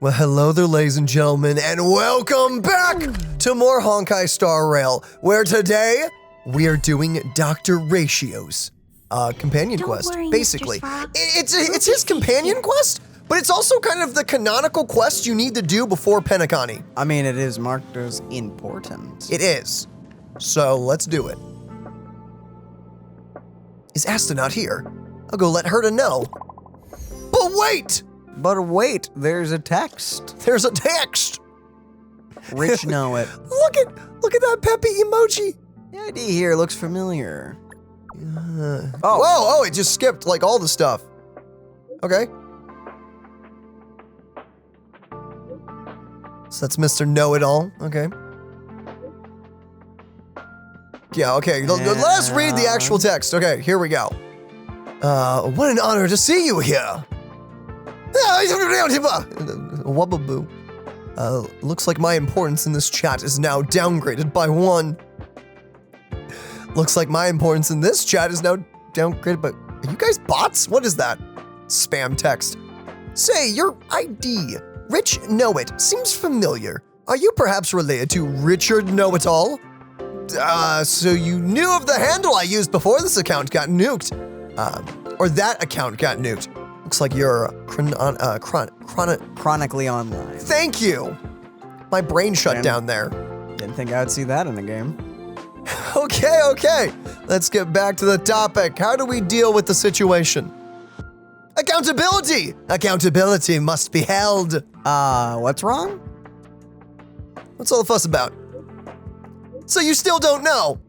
Well, hello there, ladies and gentlemen, and welcome back to more Honkai Star Rail, where today we are doing Dr. Ratio's companion quest, basically. It's his companion quest, but it's also kind of the canonical quest you need to do before Penacony. I mean, it is marked as important. It is. So let's do it. Is Astronaut here? I'll go let Herta know. But wait! But wait, there's a text. There's a text. Rich know it. Look at that peppy emoji. The ID here looks familiar. Oh, it just skipped like all the stuff. Okay. So that's Mr. Know-It-All. Okay. Yeah, okay. Let us read the actual text. Okay, here we go. What an honor to see you here. Wubbaboo. Looks like my importance in this chat is now downgraded by 1. Looks like my importance in this chat is now downgraded by... Are you guys bots? What is that? Spam text. Say, your ID, Rich Know-It, seems familiar. Are you perhaps related to Richard Know-It-All? So you knew of the handle I used before this account got nuked. Or that account got nuked. Looks like you're Chronically online. Thank you. My brain shut down there. Didn't think I'd see that in a game. Okay. Let's get back to the topic. How do we deal with the situation? Accountability! Accountability must be held. What's wrong? What's all the fuss about? So you still don't know?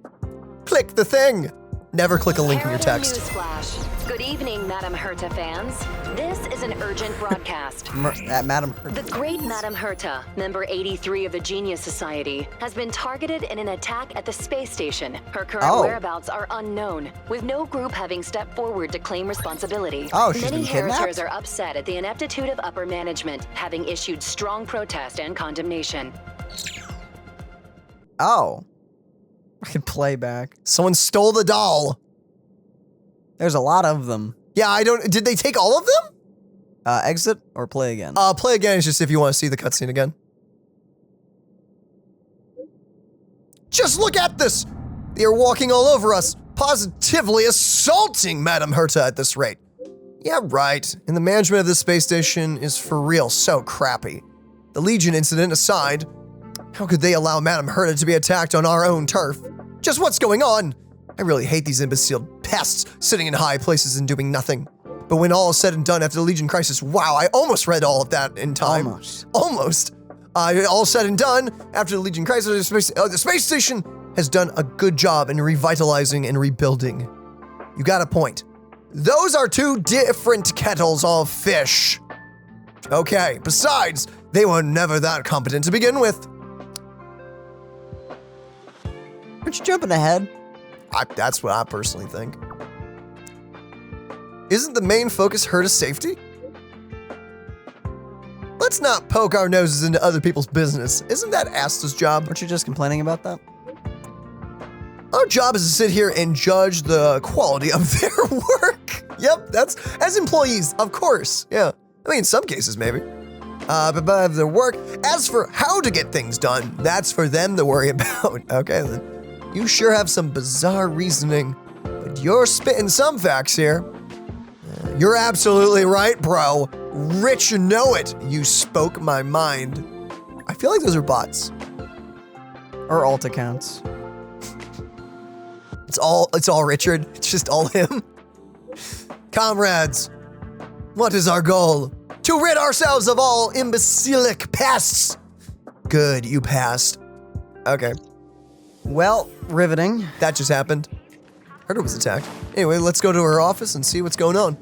Click the thing. Never click a link in your text. Newsflash. Good evening, Madam Herta fans. This is an urgent broadcast. Madam Herta. The great Madam Herta, member 83 of the Genius Society, has been targeted in an attack at the space station. Her current whereabouts are unknown, with no group having stepped forward to claim responsibility. She's Many been kidnapped? Heritors are upset at the ineptitude of upper management, having issued strong protest and condemnation. Oh. I can play back. Someone stole the doll. There's a lot of them. Yeah, did they take all of them? Exit or play again? Play again is just if you want to see the cutscene again. Just look at this! They are walking all over us, positively assaulting Madam Herta at this rate. Yeah, right. And the management of this space station is for real so crappy. The Legion incident aside, how could they allow Madam Herta to be attacked on our own turf? Just what's going on? I really hate these imbecile pests sitting in high places and doing nothing. But when all is said and done after the Legion crisis, wow, I almost read all of that in time. Almost. All said and done after the Legion crisis, the space station has done a good job in revitalizing and rebuilding. You got a point. Those are 2 different kettles of fish. Okay, besides, they were never that competent to begin with. Aren't you jumping ahead? That's what I personally think. Isn't the main focus Herta's safety? Let's not poke our noses into other people's business. Isn't that Asta's job? Aren't you just complaining about that? Our job is to sit here and judge the quality of their work. Yep, that's as employees, of course. Yeah, I mean, in some cases maybe. But of their work. As for how to get things done, that's for them to worry about. Okay, then. You sure have some bizarre reasoning, but you're spitting some facts here. You're absolutely right, bro. Rich Know-It. You spoke my mind. I feel like those are bots. Or alt accounts. It's all Richard. It's just all him. Comrades, what is our goal? To rid ourselves of all imbecilic pests. Good, you passed. Okay. Well, riveting. That just happened. Herta was attacked. Anyway, let's go to her office and see what's going on.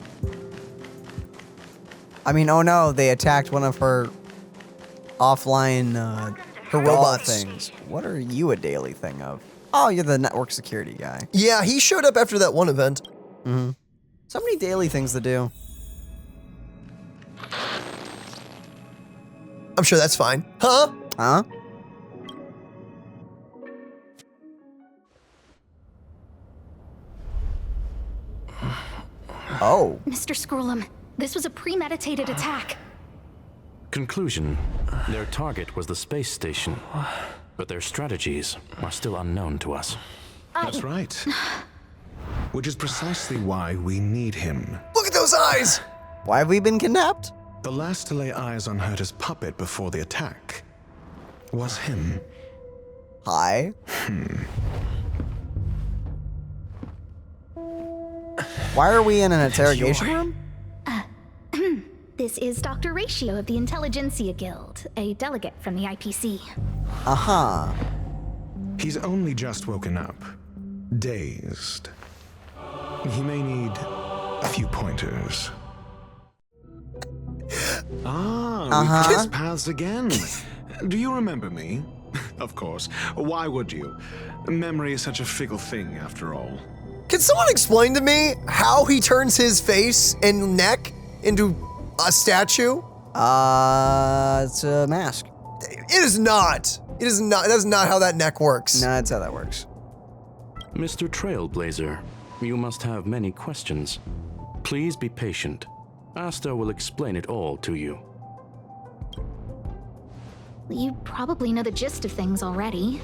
I mean, oh no, they attacked one of her offline her robots things. What are you a daily thing of? Oh, you're the network security guy. Yeah, he showed up after that one event. Mm-hmm. So many daily things to do. I'm sure that's fine. Huh? Huh? Oh. Mr. Scrollum, this was a premeditated attack. Conclusion, their target was the space station, but their strategies are still unknown to us. That's right. Which is precisely why we need him. Look at those eyes! Why have we been kidnapped? The last to lay eyes on Herta's puppet before the attack was him. Hi. Why are we in an interrogation room? This is Dr. Ratio of the Intelligentsia Guild, a delegate from the IPC. Uh-huh. He's only just woken up, dazed. He may need a few pointers. We crossed paths again. Do you remember me? Of course. Why would you? Memory is such a fickle thing, after all. Can someone explain to me how he turns his face and neck into a statue? It's a mask. It is not. It is not. That's not how that neck works. No, that's how that works. Mr. Trailblazer, you must have many questions. Please be patient. Asta will explain it all to you. You probably know the gist of things already.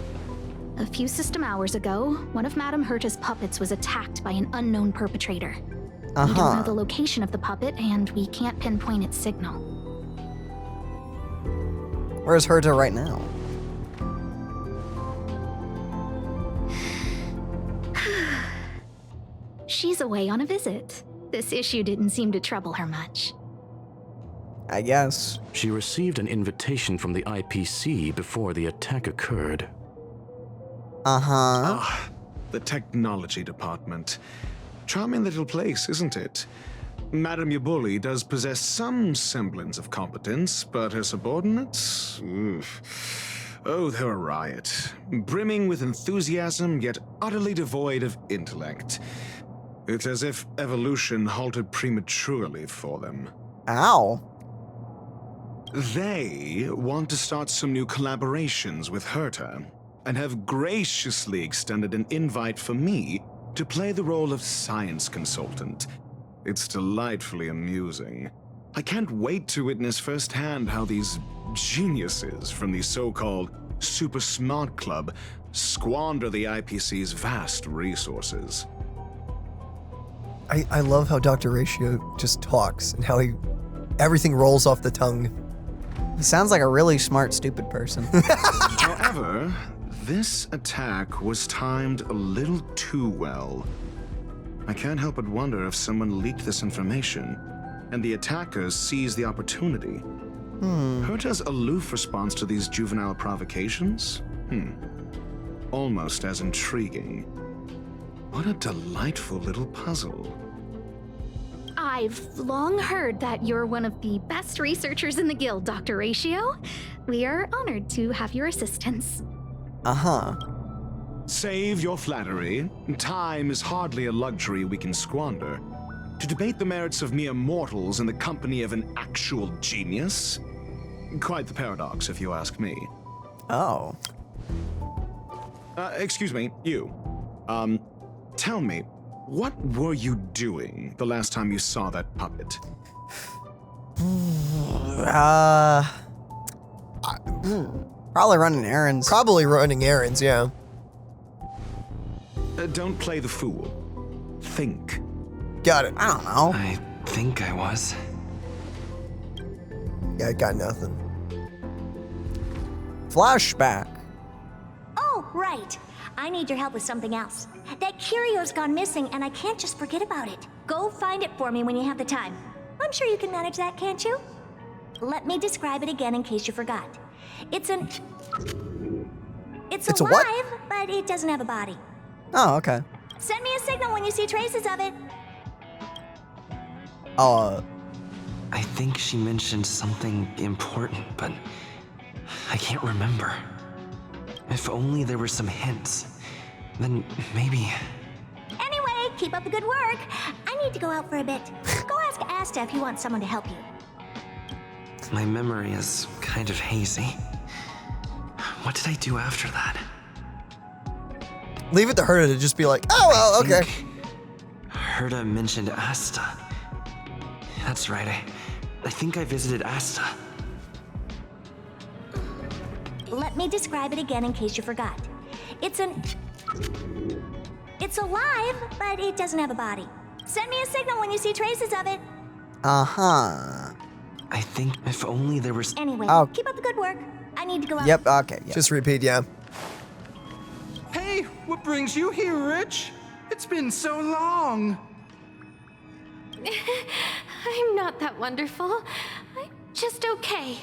A few system hours ago, one of Madame Herta's puppets was attacked by an unknown perpetrator. We don't know the location of the puppet, and we can't pinpoint its signal. Where's Herta right now? She's away on a visit. This issue didn't seem to trouble her much. I guess. She received an invitation from the IPC before the attack occurred. The technology department. Charming little place, isn't it? Madame Yabuli does possess some semblance of competence, but her subordinates? Oof. Oh, they're a riot. Brimming with enthusiasm, yet utterly devoid of intellect. It's as if evolution halted prematurely for them. Ow. They want to start some new collaborations with Herta, and have graciously extended an invite for me to play the role of science consultant. It's delightfully amusing. I can't wait to witness firsthand how these geniuses from the so-called Super Smart Club squander the IPC's vast resources. I love how Dr. Ratio just talks and how everything rolls off the tongue. He sounds like a really smart, stupid person. However, this attack was timed a little too well. I can't help but wonder if someone leaked this information, and the attackers seized the opportunity. Herta's aloof response to these juvenile provocations? Almost as intriguing. What a delightful little puzzle. I've long heard that you're one of the best researchers in the guild, Dr. Ratio. We are honored to have your assistance. Save your flattery. Time is hardly a luxury we can squander. To debate the merits of mere mortals in the company of an actual genius? Quite the paradox, if you ask me. Oh. Excuse me, you. Tell me, what were you doing the last time you saw that puppet? Probably running errands. Probably running errands, yeah. Don't play the fool. Think. Got it. I don't know. I think I was. Yeah, I got nothing. Flashback. Oh, right. I need your help with something else. That curio's gone missing, and I can't just forget about it. Go find it for me when you have the time. I'm sure you can manage that, can't you? Let me describe it again in case you forgot. It's alive, a what? but it doesn't have a body. Oh, okay. Send me a signal when you see traces of it. I think she mentioned something important, but I can't remember. If only there were some hints, then maybe... Anyway, keep up the good work. I need to go out for a bit. Go ask Asta if you want someone to help you. My memory is kind of hazy. What did I do after that? Leave it to Herta to just be like, oh, well, okay. Herta mentioned Asta. That's right, I think I visited Asta. let me describe it again in case you forgot. It's alive, but it doesn't have a body. Send me a signal when you see traces of it. Uh-huh. I think if only there was... Anyway, Oh. keep up the good work. I need to go out. Yep, okay, yeah. Just repeat, yeah. Hey, what brings you here, Rich? It's been so long. I'm not that wonderful. I'm just okay.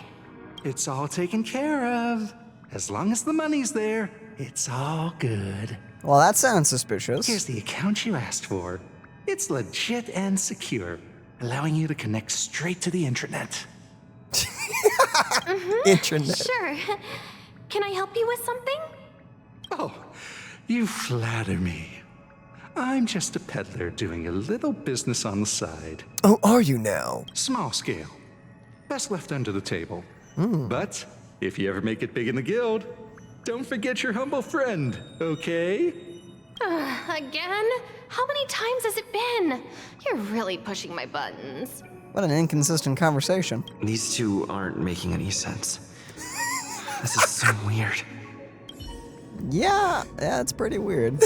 It's all taken care of. As long as the money's there, it's all good. Well, that sounds suspicious. Here's the account you asked for. It's legit and secure, allowing you to connect straight to the intranet. Intranet. Sure. Can I help you with something? Oh, you flatter me. I'm just a peddler doing a little business on the side. Oh, are you now? Small scale. Best left under the table. But if you ever make it big in the guild, don't forget your humble friend, okay? Again? How many times has it been? You're really pushing my buttons. What an inconsistent conversation. These two aren't making any sense. This is so weird. Yeah, it's pretty weird.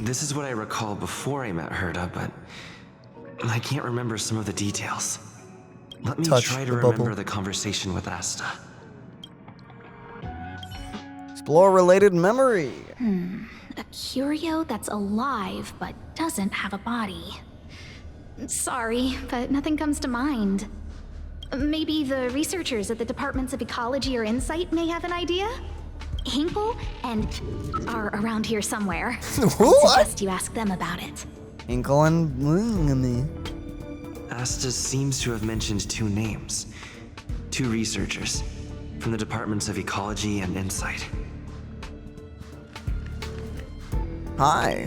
This is what I recall before I met Herta, but I can't remember some of the details. Let me Touch try to the remember bubble. the conversation with Asta. Explore related memory. A curio that's alive but doesn't have a body. Sorry, but nothing comes to mind. Maybe the researchers at the Departments of Ecology or Insight may have an idea? Hinkle and are around here somewhere. What? Suggest you ask them about it. Inkle and Asta seems to have mentioned two names. Two researchers from the Departments of Ecology and Insight. Hi.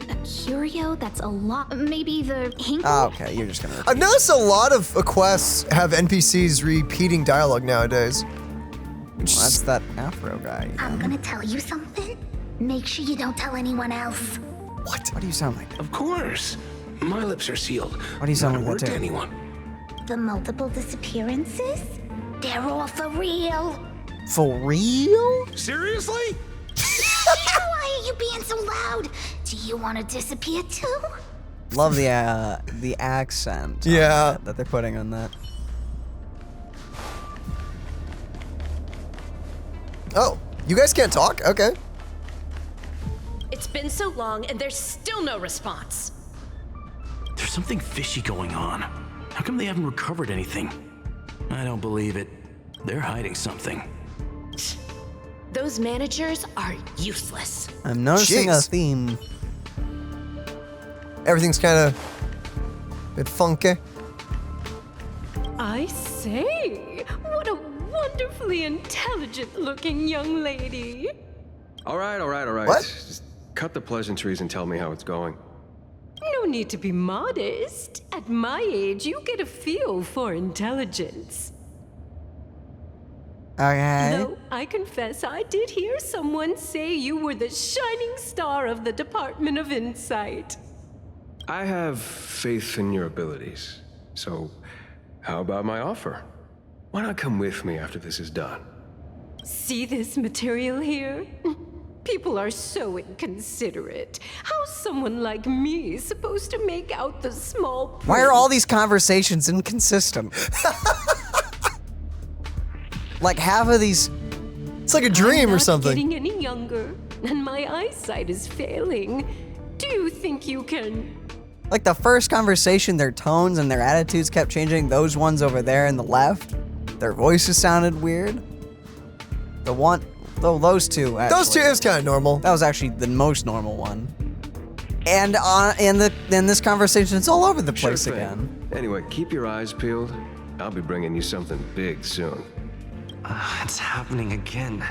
A curio that's alive. Maybe the Hinkle. Oh, okay, you're just gonna. I've noticed a lot of quests have NPCs repeating dialogue nowadays. Well, that's that Afro guy. I'm gonna tell you something. Make sure you don't tell anyone else. What? What do you sound like? Of course. My lips are sealed. What do you sound Not a like word that to too? anyone. The multiple disappearances? They're all for real. For real? Seriously? Why are you being so loud? Do you want to disappear too? Love the accent. on Yeah. that they're putting on that. Oh, you guys can't talk? Okay. It's been so long and there's still no response. There's something fishy going on. How come they haven't recovered anything? I don't believe it. They're hiding something. Those managers are useless. I'm noticing a Jeez. theme. Everything's kind of a bit funky. I say, what a wonderfully intelligent-looking young lady. All right. What? Just cut the pleasantries and tell me how it's going. No need to be modest. At my age, you get a feel for intelligence. Okay. Though I confess I did hear someone say you were the shining star of the Department of Insight. I have faith in your abilities. So, how about my offer? Why not come with me after this is done? See this material here? People are so inconsiderate. How's someone like me supposed to make out the small print? Why are all these conversations inconsistent? Like half of these. It's like a dream I'm or not something. getting any younger, and my eyesight is failing. Do you think you can? Like the first conversation, their tones and their attitudes kept changing. Those ones over there in the left, their voices sounded weird. The one, though, those two. Actually, Those two is kind of normal. That was actually the most normal one. And in this conversation, it's all over the Sure place thing. again. Anyway, keep your eyes peeled. I'll be bringing you something big soon. It's happening again.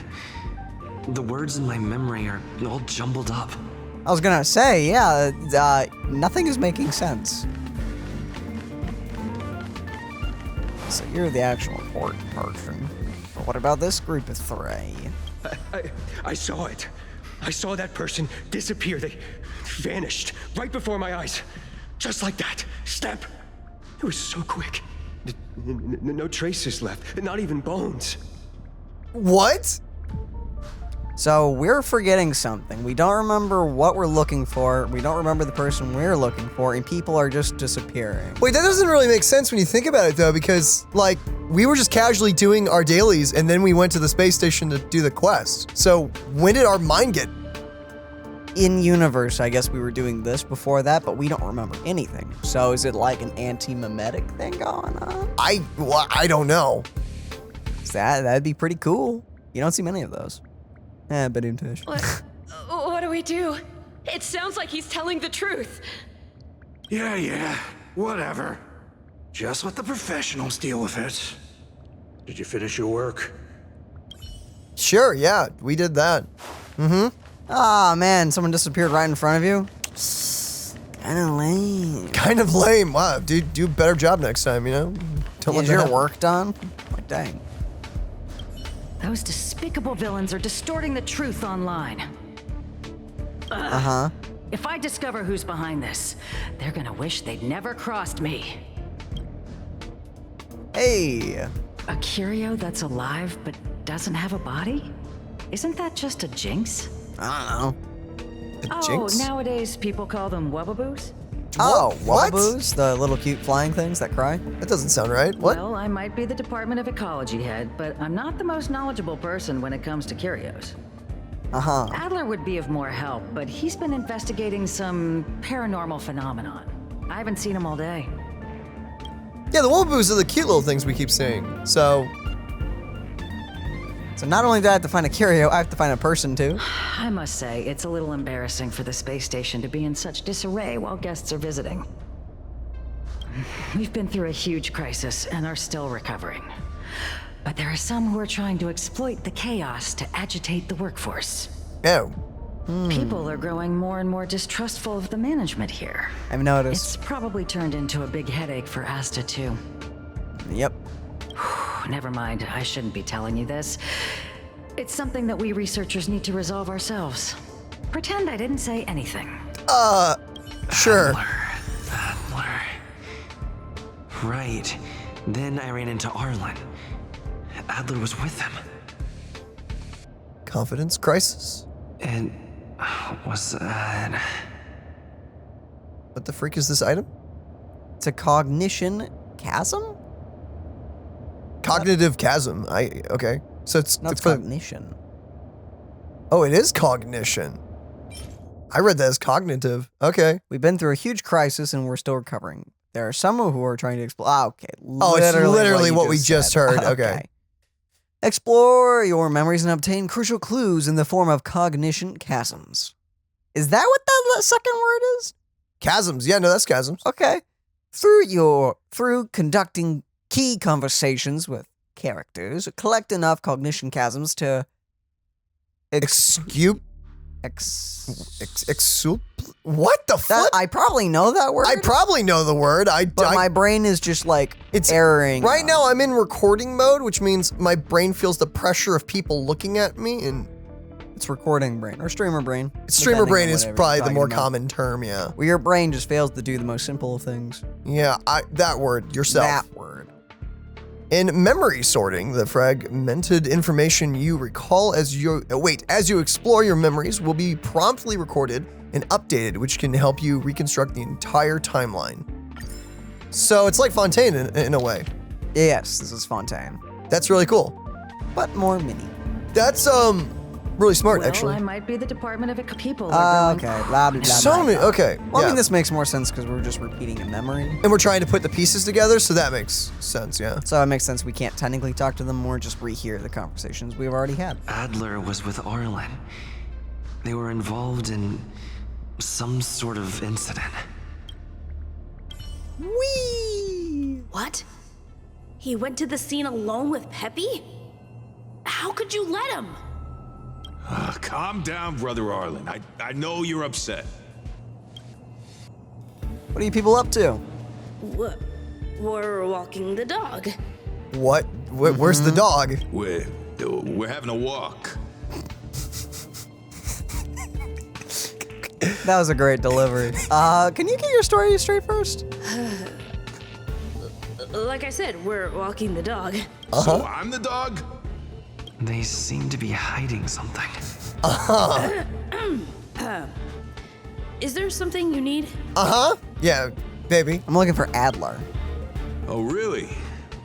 The words in my memory are all jumbled up. I was gonna say, yeah, nothing is making sense. So you're the actual important person. But what about this group of three? I saw it. I saw that person disappear. They vanished right before my eyes. Just like that. Snap. It was so quick. No traces left. Not even bones. What? So we're forgetting something. We don't remember what we're looking for. We don't remember the person we're looking for, and people are just disappearing. Wait, that doesn't really make sense when you think about it, though, because, like, we were just casually doing our dailies, and then we went to the space station to do the quest. So when did our mind get... In universe, I guess we were doing this before that, but we don't remember anything. So is it like an anti-mimetic thing going on? I don't know. That'd be pretty cool. You don't see many of those. But in touch. What do we do? It sounds like he's telling the truth. Yeah, whatever. Just let the professionals deal with it. Did you finish your work? Sure, yeah, we did that. Mm-hmm. Ah, man, someone disappeared right in front of you? Kinda lame. Kind of lame. Wow, dude, do a better job next time, you know? Don't let Is that your happen. work done? Like, dang. Those despicable villains are distorting the truth online. Uh-huh. If I discover who's behind this, they're gonna wish they'd never crossed me. Hey. A curio that's alive but doesn't have a body? Isn't that just a jinx? I don't know. Jinx? Nowadays people call them wubbaboos? Oh, What? wallaboos? The little cute flying things that cry? That doesn't sound right. What? Well, I might be the Department of Ecology head, but I'm not the most knowledgeable person when it comes to curios. Uh-huh. Adler would be of more help, but he's been investigating some paranormal phenomenon. I haven't seen him all day. Yeah, the Woboos are the cute little things we keep seeing. So not only do I have to find a curio, I have to find a person too. I must say, it's a little embarrassing for the space station to be in such disarray while guests are visiting. We've been through a huge crisis and are still recovering. But there are some who are trying to exploit the chaos to agitate the workforce. Oh. People are growing more and more distrustful of the management here. I've noticed. It's probably turned into a big headache for Asta too. Yep. Never mind, I shouldn't be telling you this. It's something that we researchers need to resolve ourselves. Pretend I didn't say anything. Sure. Adler. Right. Then I ran into Arlen. Adler was with him. Confidence crisis? And was that... What the freak is this item? It's a cognition chasm? Cognitive chasm. Okay. So it's No, it's for- cognition. Oh, it is cognition. I read that as cognitive. Okay. We've been through a huge crisis and we're still recovering. There are some who are trying to explore. Okay. Oh, it's literally you what we just said. heard. Okay. Explore your memories and obtain crucial clues in the form of cognition chasms. Is that what the second word is? Chasms. Yeah, no, that's chasms. Okay. Through conducting key conversations with characters, collect enough cognition chasms to what the fuck? I probably know that word. I probably know the word. But my brain is just like it's erroring. Right now I'm in recording mode, which means my brain feels the pressure of people looking at me, and it's recording brain or streamer brain. Streamer brain is whatever probably you're the more talking about. common term, yeah. Where your brain just fails to do the most simple of things. Yeah, that word, yourself. That word. In memory sorting, the fragmented information you recall as you explore your memories will be promptly recorded and updated, which can help you reconstruct the entire timeline. So it's like Fontaine in a way. Yes, this is Fontaine. That's really cool. But more mini. That's really smart, Well, actually. I might be the Department of People. Okay, blah, blah, blah. So blah, many, blah. okay. Well, I yeah. mean, this makes more sense because we're just repeating a memory. And we're trying to put the pieces together, so that makes sense, yeah. So it makes sense we can't technically talk to them or just rehear the conversations we've already had. Adler was with Arlen. They were involved in some sort of incident. Whee! What? He went to the scene alone with Peppy? How could you let him? Calm down, Brother Arlen. I know you're upset. What are you people up to? We're walking the dog. What? Where's the dog? We're having a walk. That was a great delivery. Can you get your story straight first? Like I said, we're walking the dog. So I'm the dog? They seem to be hiding something. Is there something you need? Yeah, baby. I'm looking for Adler. Oh, really?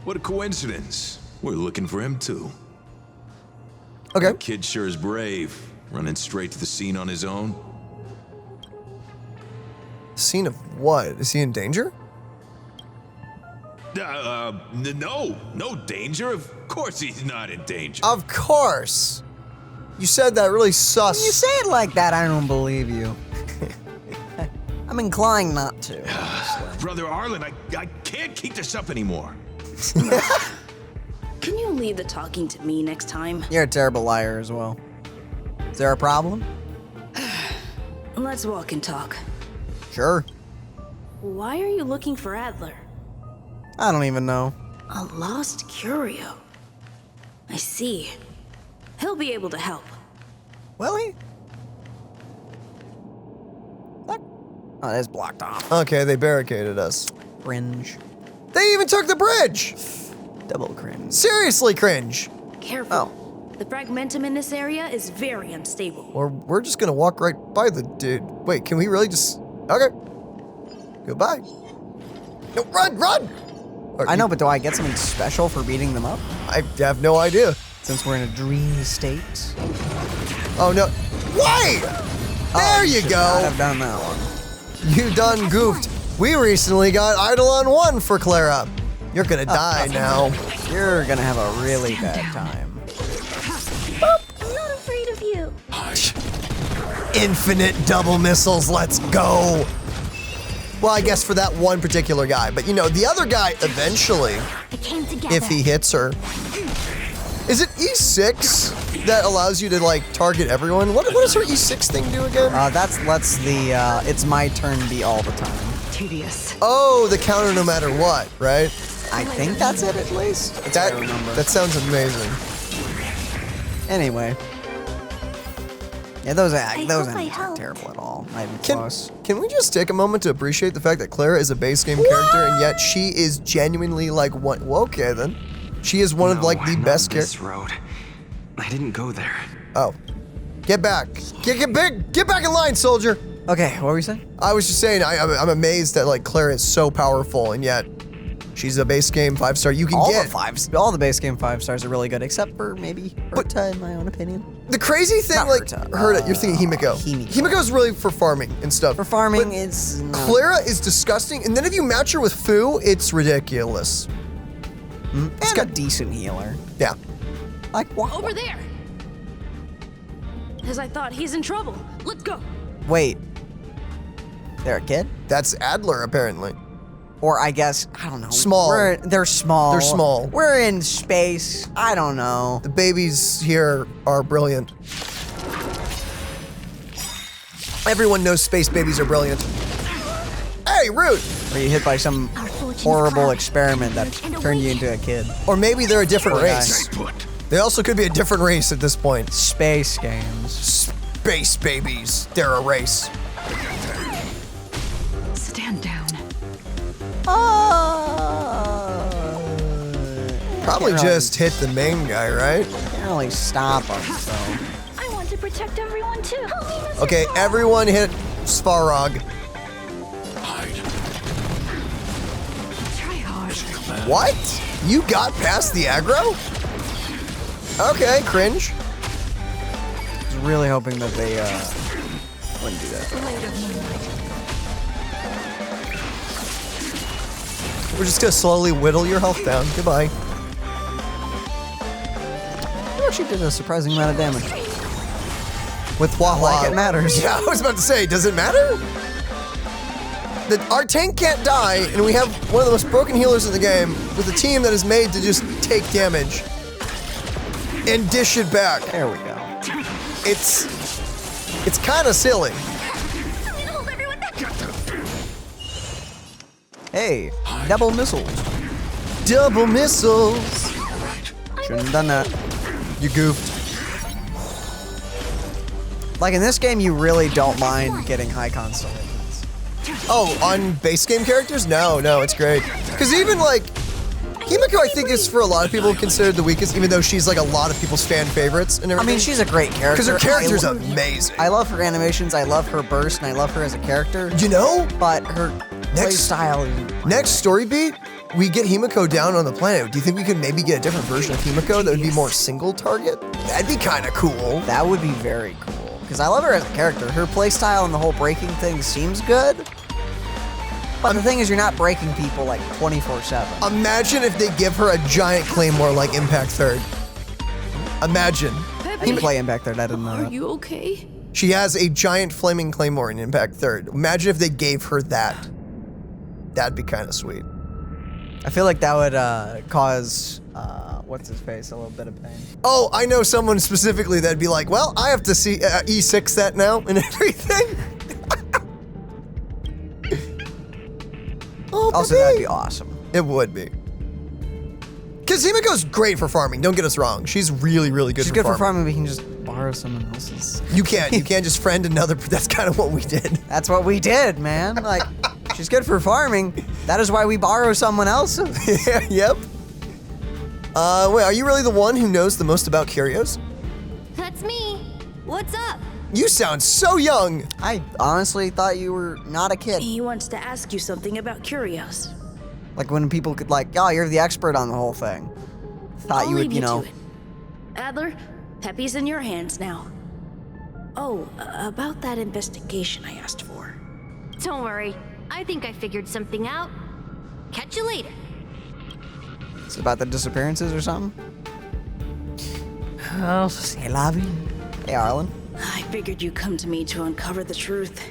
What a coincidence. We're looking for him, too. Okay. That kid sure is brave, running straight to the scene on his own. Scene of what? Is he in danger? No danger. Of course he's not in danger. Of course. You said that really sus. When you say it like that, I don't believe you. I'm inclined not to. Brother Arlen, I can't keep this up anymore. Can you leave the talking to me next time? You're a terrible liar as well. Is there a problem? Let's walk and talk. Sure. Why are you looking for Adler? I don't even know. A lost curio. I see. He'll be able to help. Will he? What? Oh, that's blocked off. Okay, they barricaded us. Cringe. They even took the bridge! Double cringe. Seriously cringe. Careful. Oh. The fragmentum in this area is very unstable. Or we're just gonna walk right by the dude. Wait, can we really just... Okay. Goodbye. No, run! I know, but do I get something special for beating them up? I have no idea. Since we're in a dreamy state. Oh no. Why? There you go. Not have done that one. You done goofed. We recently got Eidolon 1 for Clara. You're gonna die now. You're gonna have a really bad time. I'm not afraid of you. Infinite double missiles, let's go. Well, I guess for that one particular guy. But you know, the other guy eventually, if he hits her. Is it E6 that allows you to like target everyone? What does her E6 thing do again? That lets the it's my turn be all the time. Tedious. Oh, the counter no matter what, right? I think that's it at least. That's what I remember. That sounds amazing. Anyway. Yeah, those enemies aren't terrible at all. Not even close. Can we just take a moment to appreciate the fact that Clara is a base game character and yet she is genuinely like one? Well, okay then. She is one of like the best characters. Road. I didn't go there. Oh, get back! Get back in line, soldier! Okay, what were you saying? I was just saying I'm amazed that like Clara is so powerful and yet she's a base game 5-star. You can all the base game 5 stars are really good, except for maybe Herta, in my own opinion. The crazy thing, Not like Herta, you're thinking Himiko. Himiko's really for farming and stuff. For farming, it's Clara is disgusting, and then if you match her with Fu, it's ridiculous. It's got a decent healer. Yeah. Like what? Over there. As I thought, he's in trouble. Let's go. Wait. They're a kid? That's Adler, apparently. Or I guess, I don't know. Small. They're small. They're small. We're in space. I don't know. The babies here are brilliant. Everyone knows space babies are brilliant. Hey, Root! Were you hit by some horrible experiment that turned you into a kid? Or maybe they're a different race. They also could be a different race at this point. Space games. Space babies. They're a race. Stand down. Probably just hit the main guy, right? Can't really stop him, so. I want to protect everyone too. Help me, Mr. Okay, Paul. everyone hit Svarog. Try hard. What? You got past the aggro? Okay, cringe. I was really hoping that they wouldn't do that. We're just gonna slowly whittle your health down. Goodbye. You actually did a surprising amount of damage. With Hua Hua. Like it matters. Yeah, I was about to say, does it matter? Our tank can't die, and we have one of the most broken healers in the game with a team that is made to just take damage and dish it back. There we go. It's kind of silly. Hey, double missiles. Double missiles. Shouldn't have done that. You goofed. Like in this game, you really don't mind getting high constellations. Oh, on base game characters? No, it's great. Because even like, Himiko, I think, is for a lot of people considered the weakest, even though she's like a lot of people's fan favorites and everything. I mean, she's a great character. Because her character's amazing. I love her animations, I love her burst, and I love her as a character. You know? But her play style is... Next story beat, we get Himiko down on the planet. Do you think we could maybe get a different version of Himiko that would be more single target? That'd be kind of cool. That would be very cool. Because I love her as a character. Her playstyle and the whole breaking thing seems good. But the thing is, you're not breaking people like 24/7. Imagine if they give her a giant claymore like Impact 3rd. Imagine. You play Impact 3rd, I didn't know that. Are you okay? She has a giant flaming claymore in Impact 3rd. Imagine if they gave her that. That'd be kind of sweet. I feel like that would cause, what's his face, a little bit of pain. Oh, I know someone specifically that'd be like, well, I have to see E6 that now and everything. Oh, also, that'd be awesome. It would be. Because Himiko's great for farming, don't get us wrong. She's really, really good for farming. She's good for farming, we can just borrow someone else's. You can't just friend another, that's kind of what we did. That's what we did, man. Like, she's good for farming. That is why we borrow someone else's. Yeah, yep. Wait, are you really the one who knows the most about curios? That's me. What's up? You sound so young. I honestly thought you were not a kid. He wants to ask you something about curios. Like when people could like, oh, you're the expert on the whole thing. Thought you would, you know. To it. Adler, Peppy's in your hands now. Oh, about that investigation I asked for. Don't worry. I think I figured something out. Catch you later. It's about the disappearances or something? Oh, c'est la vie. Hey, Arlen. I figured you'd come to me to uncover the truth.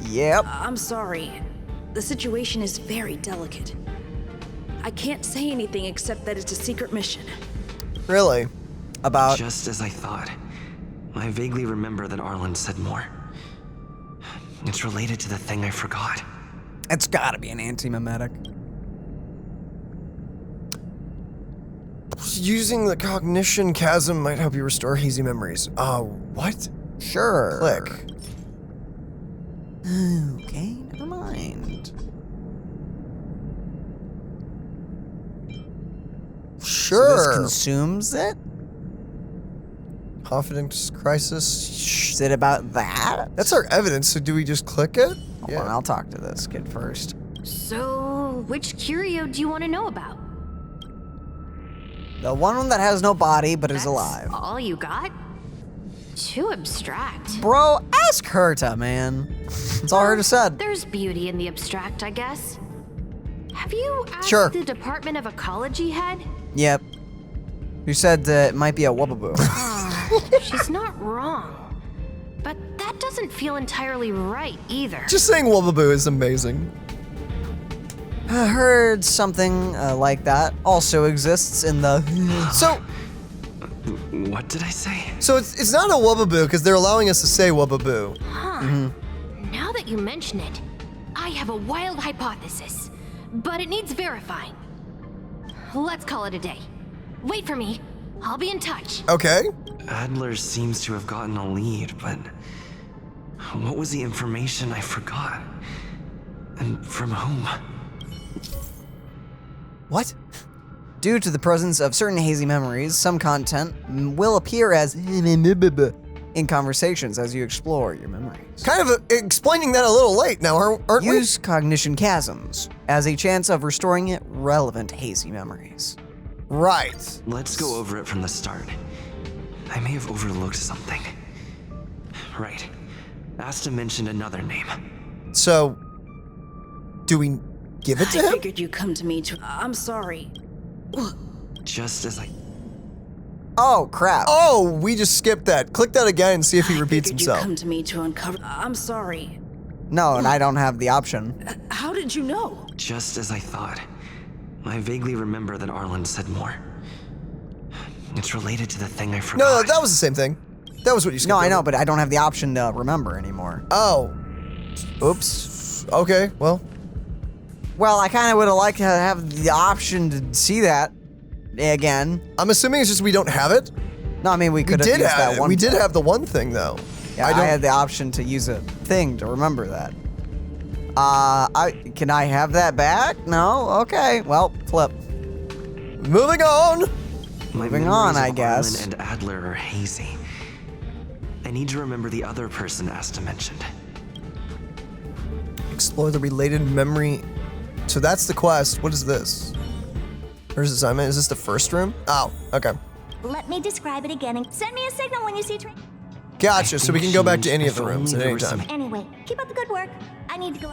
Yep. I'm sorry. The situation is very delicate. I can't say anything except that it's a secret mission. Really? About? Just as I thought. I vaguely remember that Arlen said more. It's related to the thing I forgot. It's gotta be an anti-memetic. Using the cognition chasm might help you restore hazy memories. What? Sure. Click. Okay, never mind. Sure. So this consumes it? Confidence crisis. Is it about that? That's our evidence, so do we just click it? Hold on, I'll talk to this kid first. So, which curio do you want to know about? The one that has no body but is alive. All you got? Too abstract. Bro, ask Herta, man. That's all Herta said. There's beauty in the abstract, I guess. Have you asked Sure. the Department of Ecology head? Yep. Who said it might be a wubbaboo. She's not wrong. But that doesn't feel entirely right either. Just saying Wubbaboo is amazing. I heard something like that also exists in the... So... What did I say? So it's not a Wubbaboo because they're allowing us to say Wubbaboo. Huh. Now that you mention it, I have a wild hypothesis, but it needs verifying. Let's call it a day. Wait for me. I'll be in touch. Okay. Adler seems to have gotten a lead, but what was the information I forgot? And from whom? What? Due to the presence of certain hazy memories, some content will appear as in conversations as you explore your memories. Kind of explaining that a little late now, aren't we? Use cognition chasms as a chance of restoring relevant hazy memories. Right. Let's go over it from the start. I may have overlooked something. Right. Asta mentioned another name. So, do we give it to him? I figured you'd come to me to... I'm sorry. Just as I... Oh, crap. Oh, we just skipped that. Click that again and see if he repeats himself. You come to me to uncover... I'm sorry. No, and I don't have the option. How did you know? Just as I thought. I vaguely remember that Arlen said more. It's related to the thing I forgot. No, that was the same thing. That was what you skipped. No, I over. know, but I don't have the option to remember anymore. Oh. Oops. Okay, well. Well, I kind of would have liked to have the option to see that again. I'm assuming it's just we don't have it? No, I mean, we could have used that one. We did have the one thing, though. Yeah, I had the option to use a thing to remember that. Can I have that back? No? Okay, well, flip. Moving on. Moving on, I Memories of guess. Arlen and Adler are hazy. I need to remember the other person Asta mentioned. Explore the related memory. So that's the quest. What is this? Where's the assignment? Is this the first room? Oh, okay. Let me describe it again and send me a signal when you see train. Gotcha. So we can go back to any of the rooms at any time. Anyway, keep up the good work. I need to go.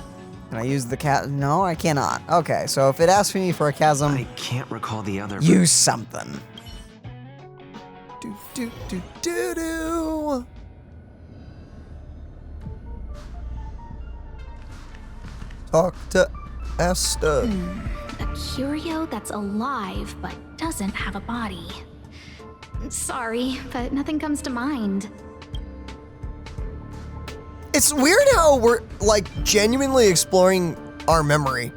Can I use the cat? No, I cannot. Okay, so if it asks me for a chasm, I can't recall the other. use something. Do. Talk to Asta. A curio that's alive but doesn't have a body. Sorry, but nothing comes to mind. It's weird how we're like genuinely exploring our memory.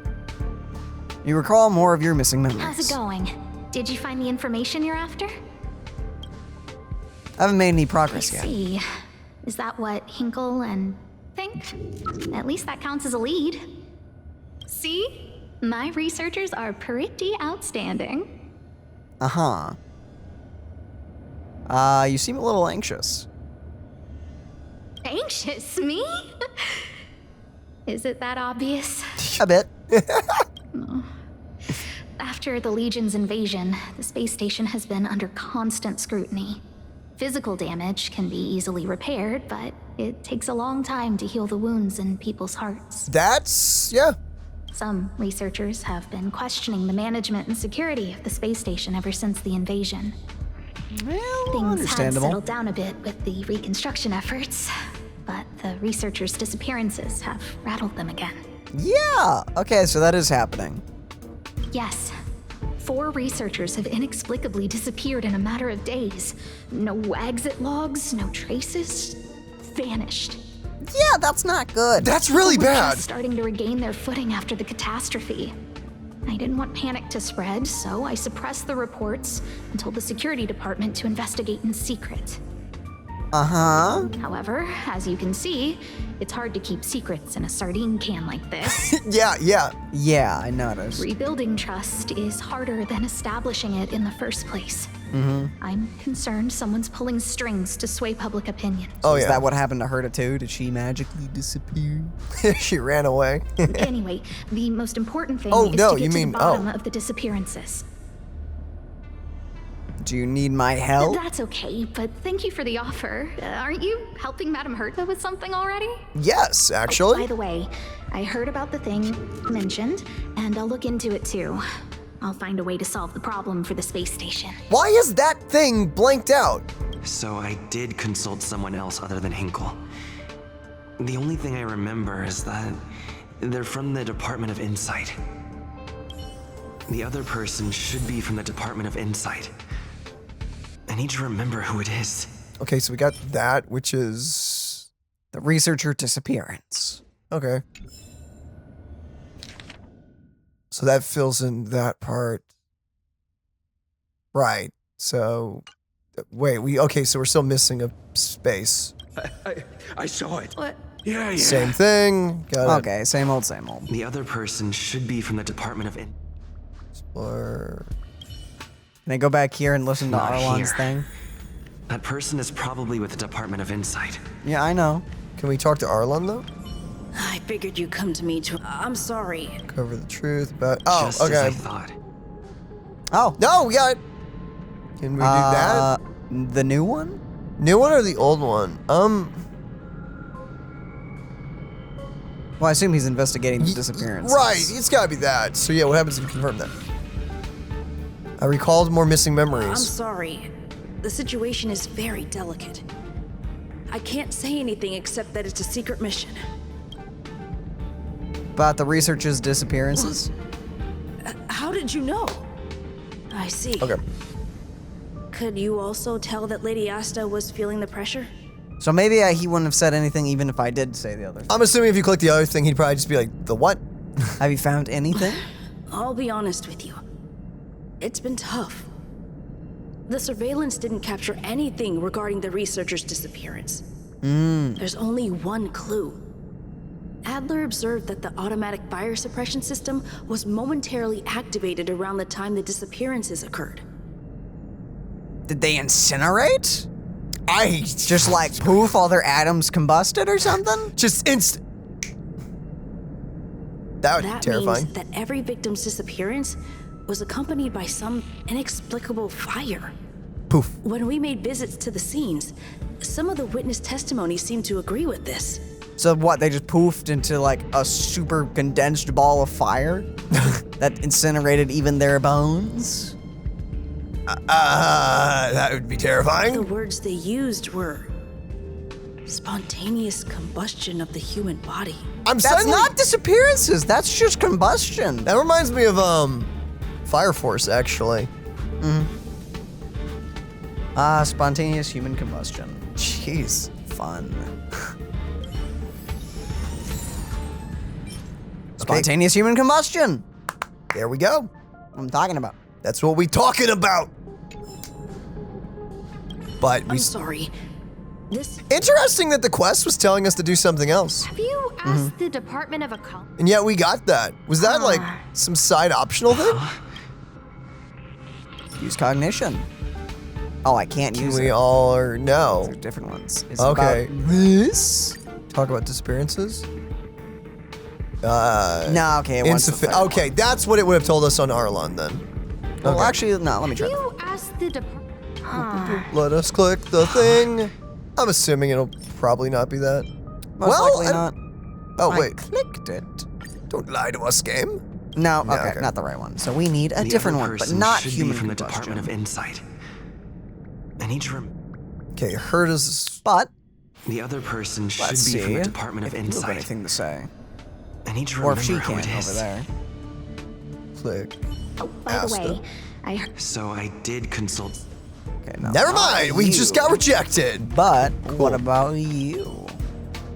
You recall more of your missing memories. How's it going? Did you find the information you're after? I haven't made any progress yet. See, is that what Hinkle and think? At least that counts as a lead. See? My researchers are pretty outstanding. Uh-huh. You seem a little anxious. Anxious? Me? Is it that obvious? A bit. After the Legion's invasion, the space station has been under constant scrutiny. Physical damage can be easily repaired, but it takes a long time to heal the wounds in people's hearts. That's, yeah. Some researchers have been questioning the management and security of the space station ever since the invasion. Well, Things have understandable. settled down a bit with the reconstruction efforts, but the researchers' disappearances have rattled them again. Yeah! Okay, so that is happening. Yes. 4 researchers have inexplicably disappeared in a matter of days. No exit logs, no traces. Vanished. Yeah, that's not good. That's really People were bad. just starting to regain their footing after the catastrophe. I didn't want panic to spread, so I suppressed the reports and told the security department to investigate in secret. Uh-huh. However, as you can see, it's hard to keep secrets in a sardine can like this. Yeah. Yeah, I noticed. Rebuilding trust is harder than establishing it in the first place. I'm concerned someone's pulling strings to sway public opinion. Oh, Is yeah. that what happened to Herta too? Did she magically disappear? She ran away. Anyway, the most important thing Oh, is no, to get you to mean- the bottom oh. of the disappearances. Do you need my help? That's okay, but thank you for the offer. Aren't you helping Madame Herta with something already? Yes, actually. By the way, I heard about the thing mentioned, and I'll look into it too. I'll find a way to solve the problem for the space station. Why is that thing blanked out? So I did consult someone else other than Hinkle. The only thing I remember is that they're from the Department of Insight. The other person should be from the Department of Insight. I need to remember who it is. Okay, so we got that, which is The researcher disappearance. okay. So that fills in that part. Right. So wait, so we're still missing a space. I saw it. What? Yeah. Same thing. Got it. Okay, same old, same old. The other person should be from the Department of Explore. Can I go back here and listen to Not Arlon's here. thing? That person is probably with the Department of Insight. Yeah, I know. Can we talk to Arlon though? I figured you'd come to me to. I'm sorry. Cover the truth about. Oh, Just as I okay. thought. Oh. No, we got it. Can we do that? The new one? New one or the old one? Well, I assume he's investigating the disappearance. Right, it's gotta be that. So yeah, what happens if you confirm that? I recalled more missing I'm memories. sorry. The situation is very delicate. I can't say anything except that it's a secret mission. About the researcher's disappearances? How did you know? I see. Okay. Could you also tell that Lady Asta was feeling the pressure? So maybe he wouldn't have said anything even if I did say the other thing. I'm assuming if you click the other thing, he'd probably just be like, the what? Have you found anything? I'll be honest with you. It's been tough. The surveillance didn't capture anything regarding the researcher's disappearance. There's only one clue. Adler observed that the automatic fire suppression system was momentarily activated around the time the disappearances occurred. Did they incinerate? Just like poof, all their atoms combusted or something? Just instant. That would be terrifying. Means that every victim's disappearance was accompanied by some inexplicable fire. Poof. When we made visits to the scenes, some of the witness testimony seemed to agree with this. So what, they just poofed into like a super condensed ball of fire that incinerated even their bones? That would be terrifying. The words they used were spontaneous combustion of the human body. That's not disappearances, that's just combustion. That reminds me of Fire Force, actually. Spontaneous human combustion. Jeez. Fun. Spontaneous human combustion. There we go. What I'm talking about. That's what we talking about. But I'm sorry. This interesting that the quest was telling us to do something else. Have you asked the Department of Occult? And yet we got that. Was that like some side optional thing? Use cognition. Oh, I can't use it. We all are no. They're different ones. It's Okay. about this. Talk about disappearances. No, okay. It wants the third okay, one. that's what it would have told us on Arlon then. Well, Okay. actually, no. Let me try. Have you asked the Department? Let us click the thing. I'm assuming it'll probably not be that. Most likely not. Oh I wait, clicked it. don't lie to us, game. No, No, okay, okay. not the right one. So we need a The different other one, but person not should human be from the combustion. Department of Insight. I need to Okay, Herta's. But the other person should let's be see from the Department if of you have Insight. anything to say, I need to or remember if she who can it is. over there. Click. Oh, by the way, I heard. So I did consult. Okay, no. Never mind. We just got rejected. But what about you?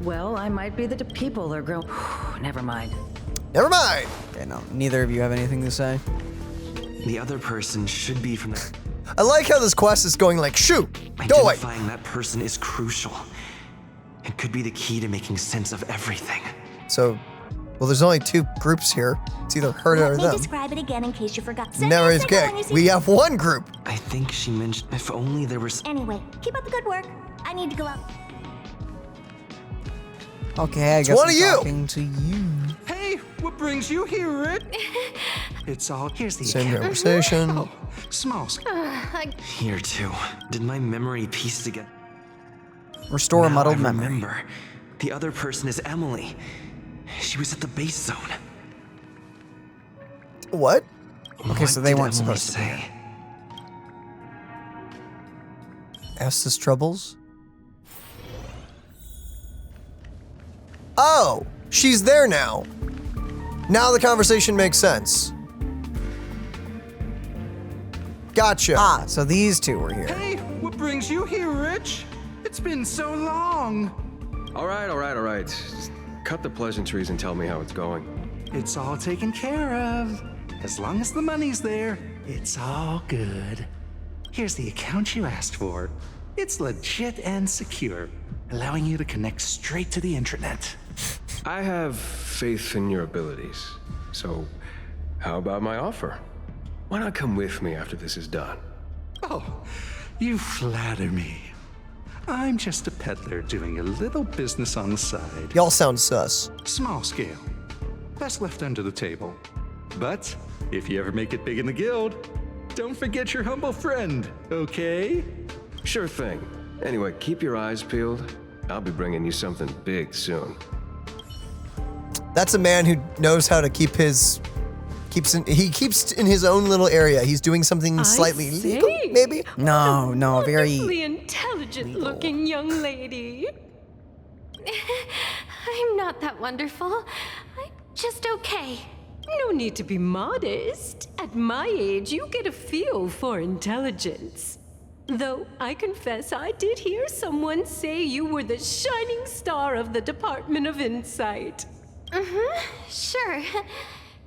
Well, I might be the people are growing. Never mind. Never mind. Okay, no. Neither of you have anything to say. The other person should be from the. I like how this quest is going like, shoot, go away. Identifying that person is crucial. It could be the key to making sense of everything. So, well, there's only two groups here. It's either Herta or Let me them. describe it again in case you forgot. Send Never me a is signal okay. when you see- We have one group. I think she mentioned if only there was. Anyway, keep up the good work. I need to go out. Okay, I It's guess one I'm of you. talking to you. Hey, what brings you here, Rick? It's all. Here's the Same account. conversation. Oh, small. Here too. Did my memory piece together? Restore a Now muddled I memory. remember. The other person is Emily. She was at the base zone. What? Okay, so they did weren't Emily supposed to be say? Estes Troubles? Oh, she's there now. Now the conversation makes sense. Gotcha. Ah, so these two were here. Hey, what brings you here, Rich? It's been so long. All right. Just cut the pleasantries and tell me how it's going. It's all taken care of. As long as the money's there, it's all good. Here's the account you asked for. It's legit and secure, allowing you to connect straight to the intranet. I have faith in your abilities. So, how about my offer? Why not come with me after this is done? Oh, you flatter me. I'm just a peddler doing a little business on the side. Y'all sound sus. Small scale. Best left under the table. But if you ever make it big in the guild, don't forget your humble friend, okay? Sure thing. Anyway, keep your eyes peeled. I'll be bringing you something big soon. That's a man who knows how to keep his he keeps in his own little area. He's doing something slightly illegal, maybe? No, very Wonderfully intelligent-looking young lady. I'm not that wonderful. I'm just okay. No need to be modest. At my age, you get a feel for intelligence. Though I confess I did hear someone say you were the shining star of the Department of Insight. Sure.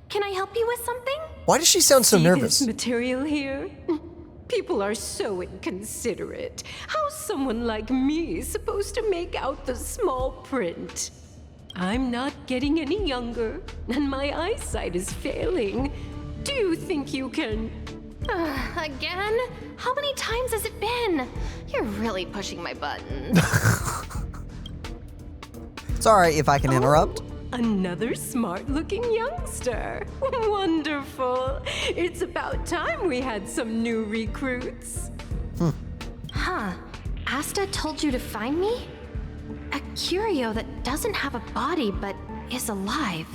Can I help you with something? Why does she sound so See nervous? this material here? People are so inconsiderate. How's someone like me supposed to make out the small print? I'm not getting any younger, and my eyesight is failing. Do you think you can... Again? How many times has it been? You're really pushing my buttons. Sorry if I can interrupt. Another smart-looking youngster. Wonderful. It's about time we had some new recruits. Huh. Asta told you to find me? A curio that doesn't have a body but is alive.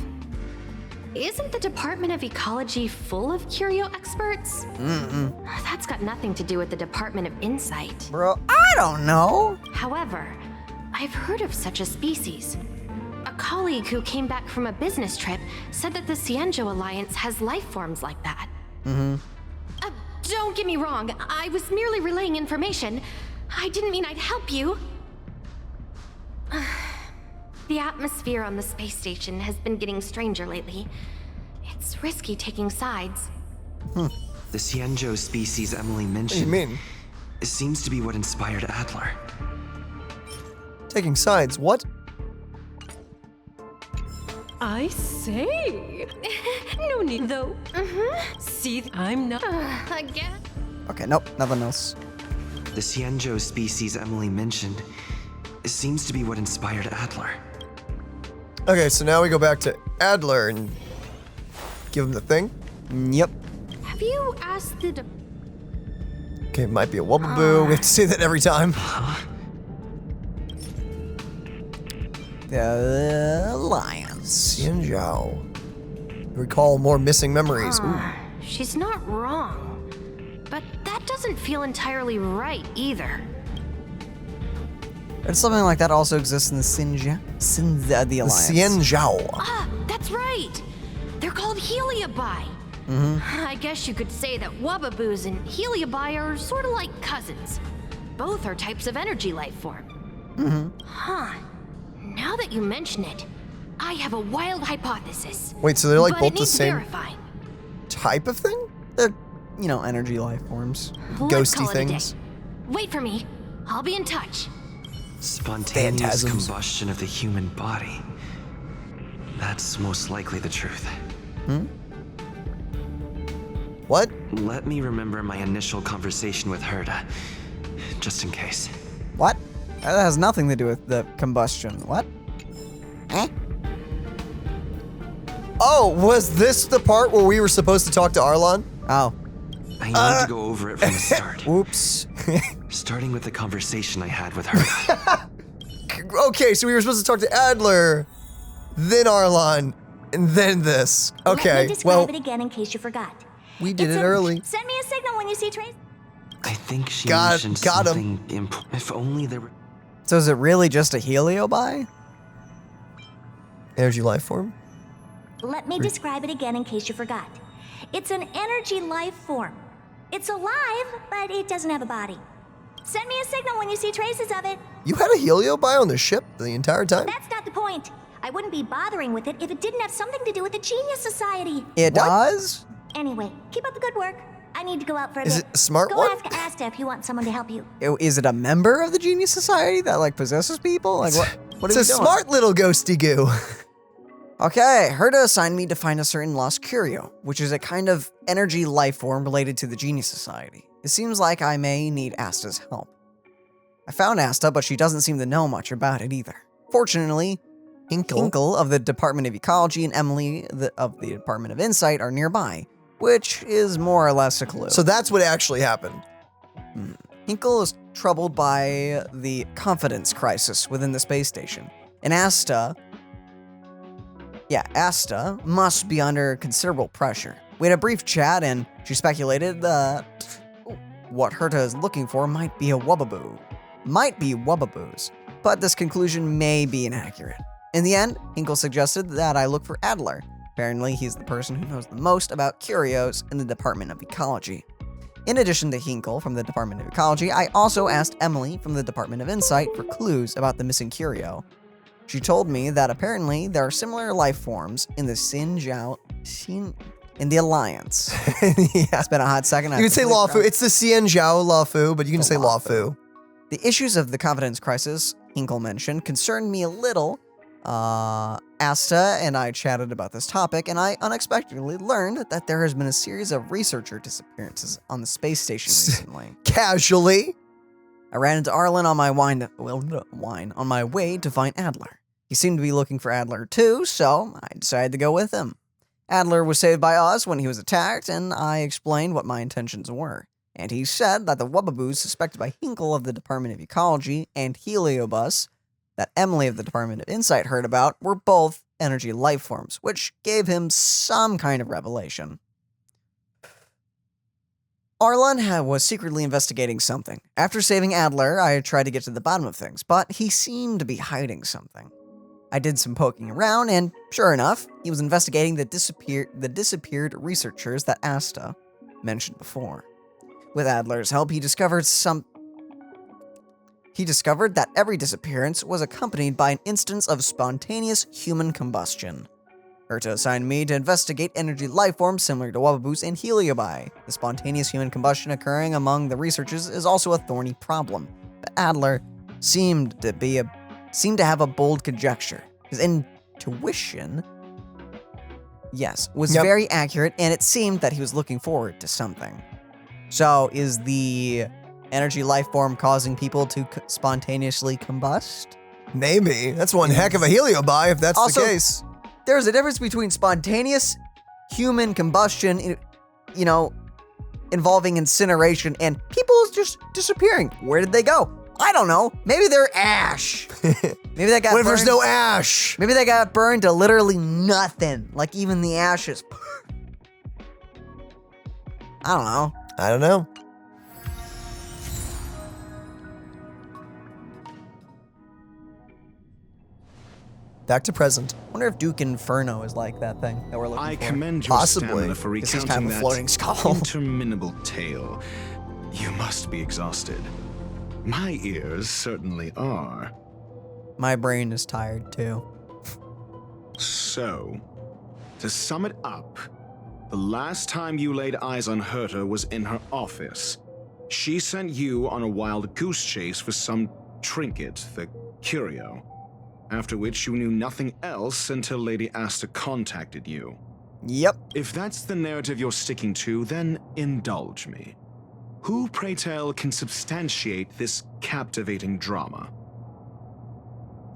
Isn't the Department of Ecology full of curio experts? That's got nothing to do with the Department of Insight. Bro, I don't know. However, I've heard of such a species. A colleague who came back from a business trip said that the Xianzhou Alliance has life forms like that. Don't get me wrong, I was merely relaying information. I didn't mean I'd help you. The atmosphere on the space station has been getting stranger lately. It's risky taking sides. The Xianzhou species Emily mentioned. What do you mean? It seems to be what inspired Adler. Taking sides, what? I say. No need, though. See, I'm not... Again? Okay, nope, nothing else. The Xianzhou species Emily mentioned. It seems to be what inspired Adler. Okay, so now we go back to Adler and give him the thing. Yep. Have you asked the... Okay, it might be a Wubbaboo. We have to say that every time. The Alliance. Xianzhou. Recall more missing memories. Ooh. She's not wrong. But that doesn't feel entirely right either. And something like that also exists in the the Alliance. The Xianzhou. Ah, that's right! They're called Heliobi. I guess you could say that Wubbaboos and Heliobi are sort of like cousins. Both are types of energy life form. Huh. Now that you mention it, I have a wild hypothesis. Wait, so they're like but both it the needs same verifying. type of thing? They're, you know, energy life forms. Let's call Ghosty it a day. things. Wait for me. I'll be in touch. Spontaneous Phantasms. combustion of the human body. That's most likely the truth. What? Let me remember my initial conversation with Herta, just in case. What? That has nothing to do with the combustion. What? Oh, was this the part where we were supposed to talk to Arlon? Oh. I need to go over it from the start. Oops. Starting with the conversation I had with Herta. Okay, so we were supposed to talk to Adler, then Arlon, and then this. Let Okay, me describe well, it again in case you forgot. we did It's it early. Send me a signal when you see trace. I think she Got mentioned him. something if only there were... So is it really just a Heliobi? Energy life form? Let me describe it again in case you forgot. It's an energy life form. It's alive, but it doesn't have a body. Send me a signal when you see traces of it. You had a Heliobi on the ship the entire time? That's not the point. I wouldn't be bothering with it if it didn't have something to do with the Genius Society. It does? Anyway, keep up the good work. I need to go out for a Is bit. it a smart go one? ask Asta if you want someone to help you. Is it a member of the Genius Society that like possesses people? Like what? What It's are a we doing? smart little ghosty goo. Okay, Herta assigned me to find a certain lost curio, which is a kind of energy life form related to the Genius Society. It seems like I may need Asta's help. I found Asta, but she doesn't seem to know much about it either. Fortunately, Hinkle of the Department of Ecology and Emily of the Department of Insight are nearby, which is more or less a clue. So that's what actually happened. Hinkle is troubled by the confidence crisis within the space station, and Asta must be under considerable pressure. We had a brief chat, and she speculated that what Herta is looking for might be Wubbaboos, but this conclusion may be inaccurate. In the end, Hinkle suggested that I look for Adler. Apparently, he's the person who knows the most about curios in the Department of Ecology. In addition to Hinkle from the Department of Ecology, I also asked Emily from the Department of Insight for clues about the missing curio. She told me that apparently there are similar life forms in the in the Alliance. It's been a hot second. You can say Lawfu. It's the Xianzhou Lawfu, but you can say Lawfu. The issues of the confidence crisis Hinkle mentioned concerned me a little, Asta and I chatted about this topic, and I unexpectedly learned that there has been a series of researcher disappearances on the space station recently. Casually. I ran into Arlen on my on my way to find Adler. He seemed to be looking for Adler too, so I decided to go with him. Adler was saved by us when he was attacked, and I explained what my intentions were. And he said that the Wubbaboos suspected by Hinkle of the Department of Ecology and Heliobus that Emily of the Department of Insight heard about were both energy life forms, which gave him some kind of revelation. Arlen was secretly investigating something. After saving Adler, I tried to get to the bottom of things, but he seemed to be hiding something. I did some poking around, and sure enough, he was investigating the disappeared researchers that Asta mentioned before. With Adler's help, he discovered that every disappearance was accompanied by an instance of spontaneous human combustion. Herta assigned me to investigate energy life forms similar to Wubbaboos and Heliobi. The spontaneous human combustion occurring among the researchers is also a thorny problem, but Adler seemed to have a bold conjecture. His intuition, was very accurate, and it seemed that he was looking forward to something. So, is the energy life form causing people to spontaneously combust? Maybe. That's one heck of a heliobi if that's Also, the case. There's a difference between spontaneous human combustion, involving incineration, and people just disappearing. Where did they go? I don't know. Maybe they're ash. Maybe they got What if burned. there's no ash? Maybe they got burned to literally nothing. Like even the ashes. I don't know. I don't know. Back to present. I wonder if Duke Inferno is like that thing that we're looking for. I commend your stamina for Because he's recounting kind of a floating that skull. interminable tale. You must be exhausted. My ears certainly are. My brain is tired too. So, to sum it up, the last time you laid eyes on Herta was in her office. She sent you on a wild goose chase for some trinket, the curio. After which you knew nothing else until Lady Asta contacted you. Yep. If that's the narrative you're sticking to, then indulge me. Who, pray tell, can substantiate this captivating drama?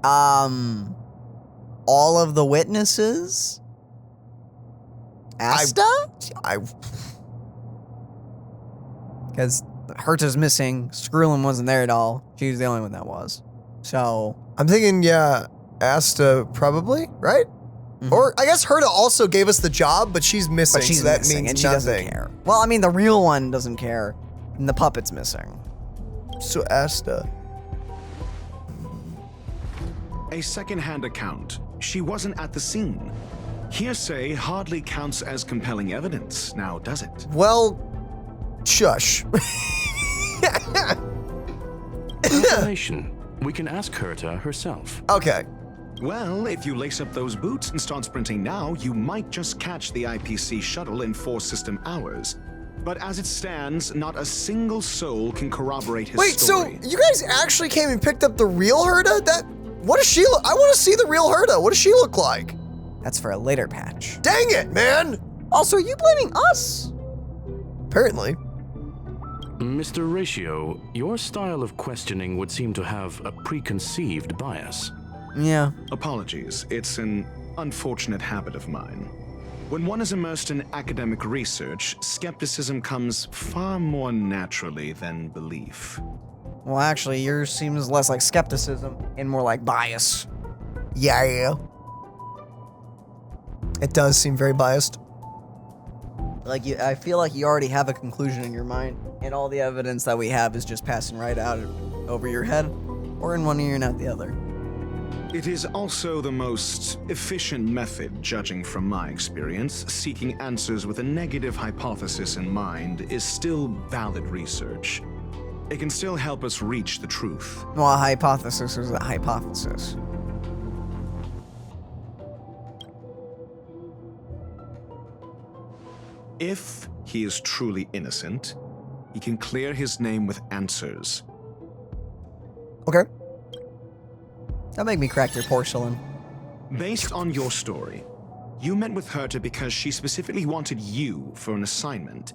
All of the witnesses? Asta? Because Herta's missing. Skrullin wasn't there at all. She was the only one that was. So I'm thinking, Asta probably, right? Mm-hmm. Or I guess Herta also gave us the job, but she's missing. But she's so that missing, means and she nothing. doesn't care. Well, I mean, the real one doesn't care, and the puppet's missing. So Asta. A second-hand account. She wasn't at the scene. Hearsay hardly counts as compelling evidence, now does it? Well, shush. Information. We can ask Herta herself. Okay. Well, if you lace up those boots and start sprinting now, you might just catch the IPC shuttle in 4 system hours. But as it stands, not a single soul can corroborate his story. So you guys actually came and picked up the real Herta? What does she look? I want to see the real Herta. What does she look like? That's for a later patch. Dang it, man! Also, are you blaming us? Apparently. Mr. Ratio, your style of questioning would seem to have a preconceived bias. Yeah. Apologies. It's an unfortunate habit of mine. When one is immersed in academic research, skepticism comes far more naturally than belief. Well, actually, yours seems less like skepticism and more like bias. Yeah. It does seem very biased. I feel like you already have a conclusion in your mind, and all the evidence that we have is just passing right out over your head, or in one ear and out the other. It is also the most efficient method, judging from my experience. Seeking answers with a negative hypothesis in mind is still valid research. It can still help us reach the truth. Well, a hypothesis is a hypothesis. If he is truly innocent, he can clear his name with answers. Okay. That'll make me crack your porcelain. Based on your story, you met with Herta because she specifically wanted you for an assignment.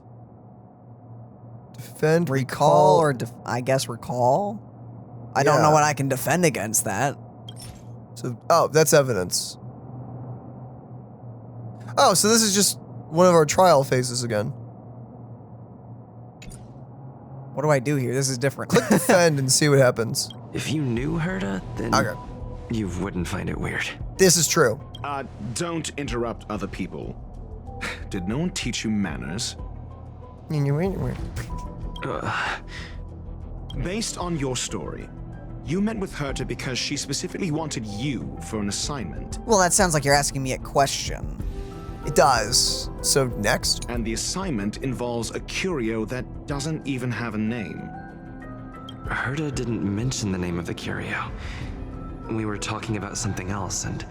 Defend, recall, or I guess recall? I don't know what I can defend against that. So, oh, that's evidence. Oh, so this is just one of our trial phases again. What do I do here? This is different. Click defend and see what happens. If you knew Herta, then you wouldn't find it weird. This is true. Don't interrupt other people. Did no one teach you manners? Based on your story, you met with Herta because she specifically wanted you for an assignment. Well, that sounds like you're asking me a question. It does. So next? And the assignment involves a curio that doesn't even have a name. Herta didn't mention the name of the curio. We were talking about something else, and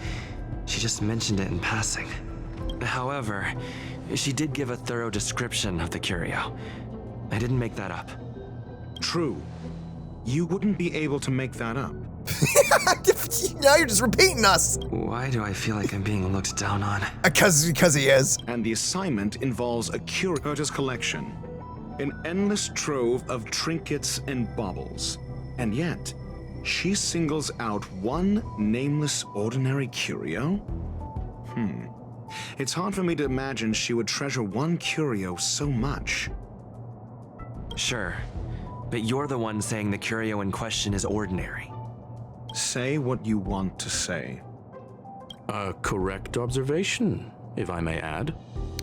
she just mentioned it in passing. However, she did give a thorough description of the curio. I didn't make that up. True. You wouldn't be able to make that up. Now you're just repeating us. Why do I feel like I'm being looked down on? Because he is. And the assignment involves a curio Herta's collection. An endless trove of trinkets and baubles. And yet, she singles out one nameless ordinary curio? It's hard for me to imagine she would treasure one curio so much. Sure, but you're the one saying the curio in question is ordinary. Say what you want to say. A correct observation, if I may add.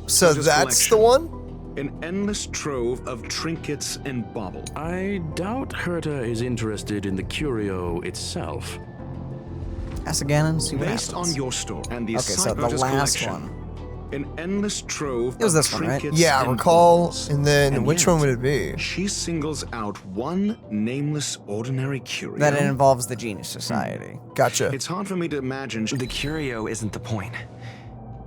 So that's the one? An endless trove of trinkets and baubles. I doubt Herta is interested in the curio itself. Ask again and see what Based happens. on your story and the so the Herta's last collection, one. An endless trove It was of this one, right? trinkets Yeah, and recall, baubles. and then And which yet, one would it be? She singles out one nameless ordinary curio. That it involves the Genius Society. Gotcha. It's hard for me to imagine. The curio isn't the point.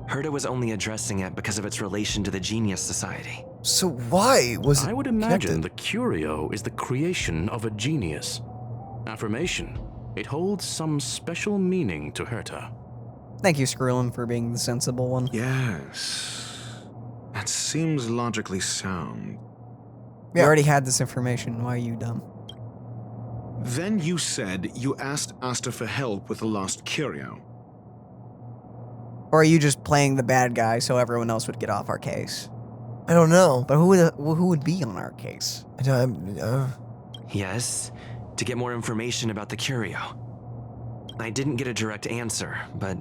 Herta was only addressing it because of its relation to the Genius Society. So why was it I would imagine connected? the curio is the creation of a genius. Affirmation. It holds some special meaning to Herta. Thank you, Skrullin, for being the sensible one. Yes. That seems logically sound. We already had this information. Why are you dumb? Then you said you asked Asta for help with the lost curio. Or are you just playing the bad guy so everyone else would get off our case? I don't know. But who would be on our case? Yes, to get more information about the curio. I didn't get a direct answer, but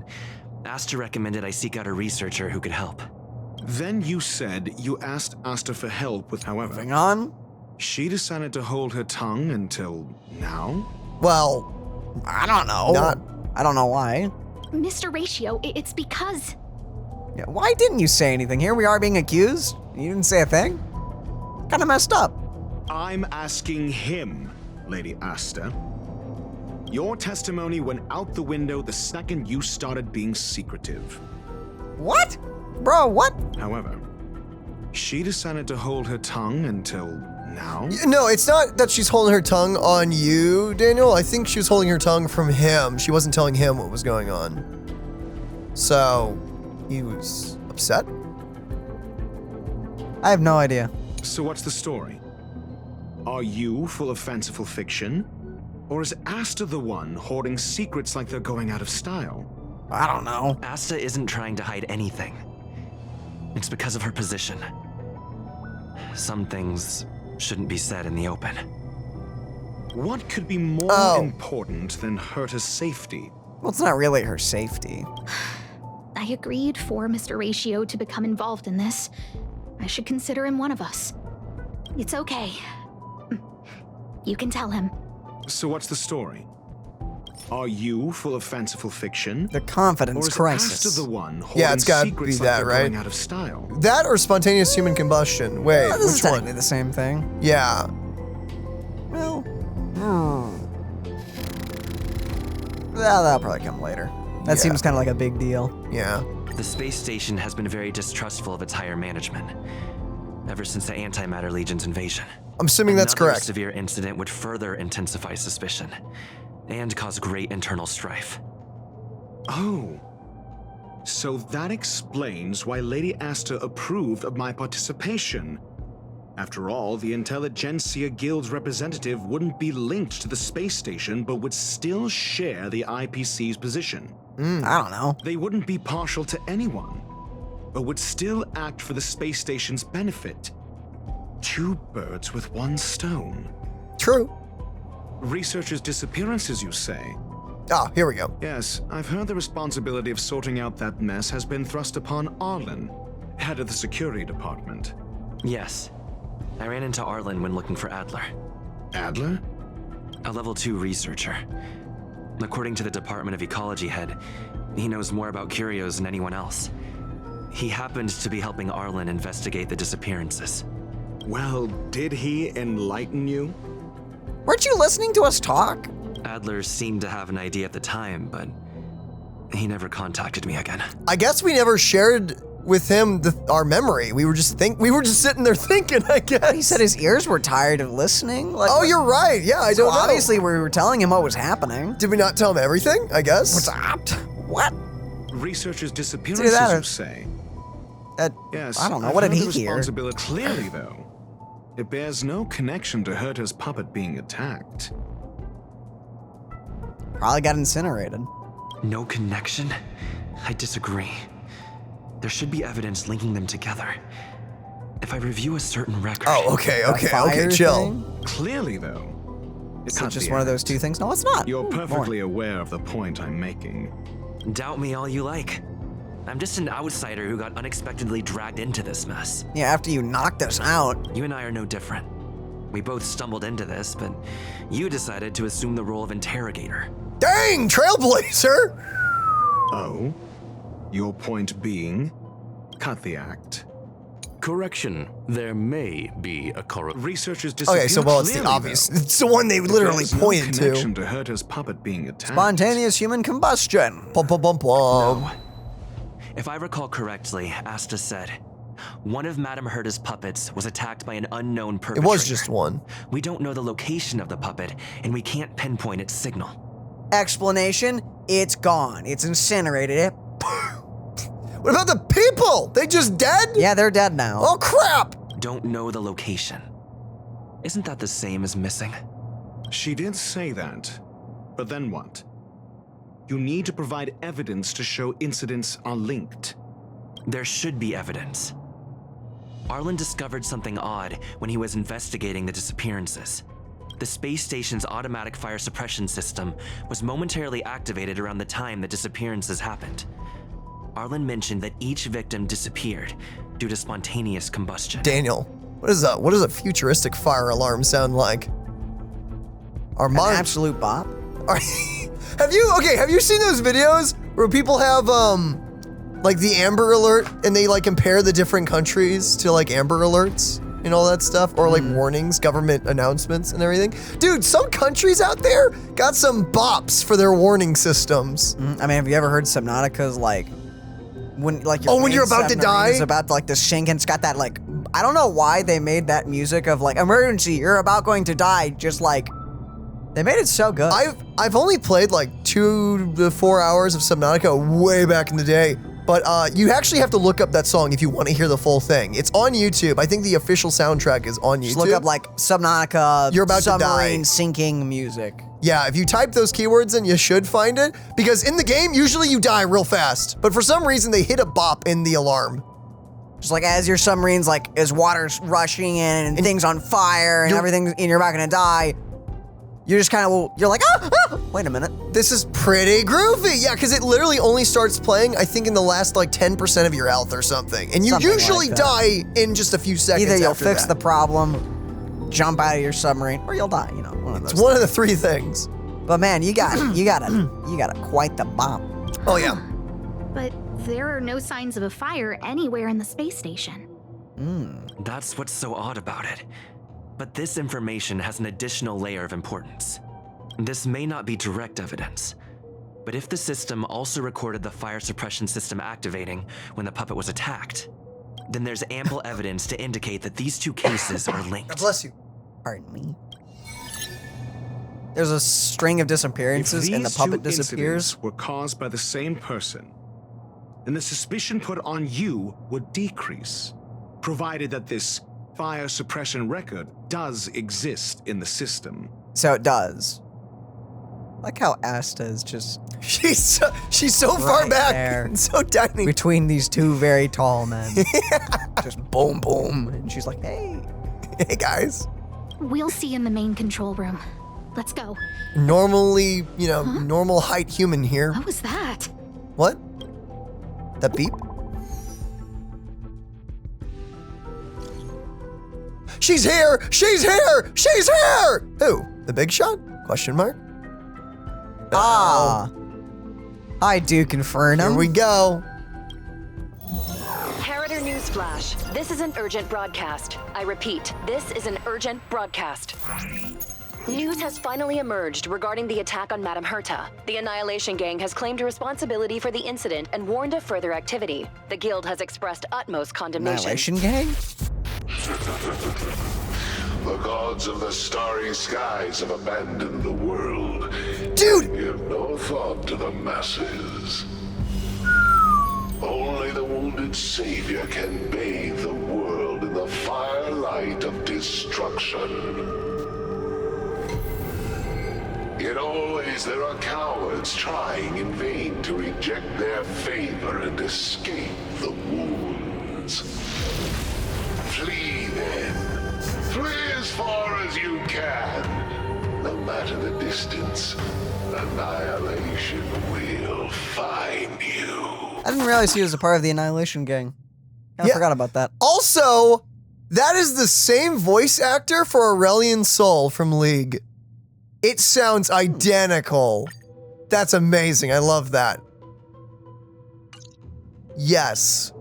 Asta recommended I seek out a researcher who could help. Then you said you asked Asta for help with, however. Moving on. She decided to hold her tongue until now? Well, I don't know. I don't know why. Mr. Ratio, it's because... Yeah, why didn't you say anything? Here we are being accused. You didn't say a thing? Kind of messed up. I'm asking him, Lady Asta. Your testimony went out the window the second you started being secretive. What? Bro, what? However, she decided to hold her tongue until now? No, it's not that she's holding her tongue on you, Daniel. I think she was holding her tongue from him. She wasn't telling him what was going on. So, he was upset? I have no idea. So what's the story? Are you full of fanciful fiction? Or is Asta the one hoarding secrets like they're going out of style? I don't know. Asta isn't trying to hide anything. It's because of her position. Some things shouldn't be said in the open. What could be more important than Herta's safety? Well, it's not really her safety. I agreed for Mr. Ratio to become involved in this. I should consider him one of us. It's okay. You can tell him. So what's the story? Are you full of fanciful fiction? The confidence crisis. Or is Asta the one hoarding Yeah, it's gotta be secrets that, like they're right? going out of style? That or spontaneous human combustion. Wait, Well, this is which one? technically the same thing. Yeah. Well, that'll probably come later. That seems kind of like a big deal. Yeah. The space station has been very distrustful of its higher management ever since the Antimatter Legion's invasion. I'm assuming that's Another correct. severe incident would further intensify suspicion and cause great internal strife. Oh. So that explains why Lady Asta approved of my participation. After all, the Intelligentsia Guild's representative wouldn't be linked to the space station, but would still share the IPC's position. I don't know. They wouldn't be partial to anyone, but would still act for the space station's benefit. 2 birds with 1 stone. True. Researchers' disappearances, you say? Ah, here we go. Yes, I've heard the responsibility of sorting out that mess has been thrust upon Arlen, head of the security department. Yes. I ran into Arlen when looking for Adler. Adler? A level 2 researcher. According to the Department of Ecology head, he knows more about curios than anyone else. He happened to be helping Arlen investigate the disappearances. Well, did he enlighten you? Weren't you listening to us talk? Adler seemed to have an idea at the time, but he never contacted me again. I guess we never shared with him our memory. We were just sitting there thinking, I guess. He said his ears were tired of listening. Like, oh, you're right. Yeah, I don't know. Obviously, we were telling him what was happening. Did we not tell him everything, I guess? What's up? What? Researchers' disappearances, you say? Yes, I don't know. What did he hear? Responsibility clearly, though. It bears no connection to Herta's puppet being attacked. Probably got incinerated. No connection? I disagree. There should be evidence linking them together. If I review a certain record... Oh, okay, chill. Clearly, though. It's not just one of those 2 things? No, it's not. You're perfectly aware of the point I'm making. Doubt me all you like. I'm just an outsider who got unexpectedly dragged into this mess. Yeah, after you knocked us out. You and I are no different. We both stumbled into this, but you decided to assume the role of interrogator. Dang, Trailblazer! Oh? Your point being? Cut the act. Correction. There may be a correlation. Researchers disappeared. Okay, so well, it's the obvious. It's the one they literally pointed to. Connection to Herta's puppet being attacked. Spontaneous human combustion. Bum, bum, bum, bum. No. If I recall correctly, Asta said, one of Madame Herta's puppets was attacked by an unknown perpetrator. It was just one. We don't know the location of the puppet, and we can't pinpoint its signal. Explanation, it's gone. It's incinerated. What about the people? They just dead? Yeah, they're dead now. Oh, crap! Don't know the location. Isn't that the same as missing? She did say that. But then what? You need to provide evidence to show incidents are linked. There should be evidence. Arlen discovered something odd when he was investigating the disappearances. The space station's automatic fire suppression system was momentarily activated around the time the disappearances happened. Arlen mentioned that each victim disappeared due to spontaneous combustion. Daniel, what does a futuristic fire alarm sound like? An absolute bop. Have you seen those videos where people have like the Amber Alert and they like compare the different countries to like Amber Alerts and all that stuff, or like warnings, government announcements and everything? Dude, some countries out there got some bops for their warning systems. I mean, have you ever heard Subnautica's like when like your when you're about to die? Is about to, like the sink, and it's got that like, I don't know why they made that music of like emergency, you're about going to die, just like they made it so good. I've only played like 2 to 4 hours of Subnautica way back in the day, but you actually have to look up that song if you want to hear the full thing. It's on YouTube. I think the official soundtrack is on YouTube. Just look up like Subnautica, you're about submarine to die. sinking music. Yeah, if you type those keywords in, you should find it, because in the game, usually you die real fast, but for some reason they hit a bop in the alarm. Just like as your submarine's like, as water's rushing in and things on fire and everything, and you're about gonna die, you're just kind of, you're like, wait a minute. This is pretty groovy. Yeah, because it literally only starts playing, I think, in the last like 10% of your health or something. And you usually die in just a few seconds. Either you'll fix the problem, jump out of your submarine, or you'll die, you know, one of those. It's one of the 3 things. But man, you got quite the bomb. Oh yeah. But there are no signs of a fire anywhere in the space station. That's what's so odd about it. But this information has an additional layer of importance. This may not be direct evidence, but if the system also recorded the fire suppression system activating when the puppet was attacked, then there's ample evidence to indicate that these 2 cases are linked. God bless you. Pardon me. there's a string of disappearances and the puppet disappears. If these two incidents were caused by the same person, then the suspicion put on you would decrease, provided that this fire suppression record does exist in the system. So it does. Like how Asta is just... She's so far back there, and so tiny. Between these two very tall men. Just boom, boom. And she's like, hey. Hey, guys. We'll see in the main control room. Let's go. Normally, normal height human here. What was that? What? That beep? She's here! She's here! She's here! Who? The big shot? Question mark? Ah. Hi, Duke Inferno. Here we go. Herta Newsflash. This is an urgent broadcast. I repeat, this is an urgent broadcast. News has finally emerged regarding the attack on Madame Herta. The Annihilation Gang has claimed responsibility for the incident and warned of further activity. The Guild has expressed utmost condemnation. Annihilation Gang? The gods of the starry skies have abandoned the world. Dude! Give no thought to the masses. Only the wounded savior can bathe the world in the firelight of destruction. Yet always there are cowards trying in vain to reject their favor and escape the wounds. Flee then. Flee as far as you can. No matter the distance, annihilation will find you. I didn't realize he was a part of the Annihilation Gang. I forgot about that. Also, that is the same voice actor for Aurelian Sol from League. It sounds identical. That's amazing. I love that. Yes.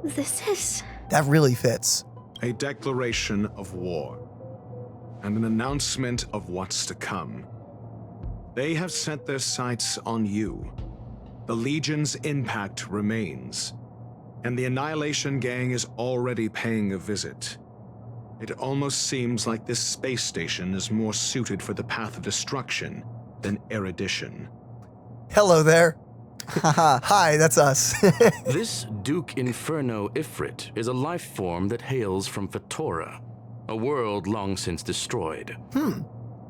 This is... That really fits. A declaration of war, and an announcement of what's to come. They have set their sights on you. The Legion's impact remains, and the Annihilation Gang is already paying a visit. It almost seems like this space station is more suited for the path of destruction than erudition. Hello there. Hi, that's us. This Duke Inferno Ifrit is a life form that hails from Fatora, a world long since destroyed.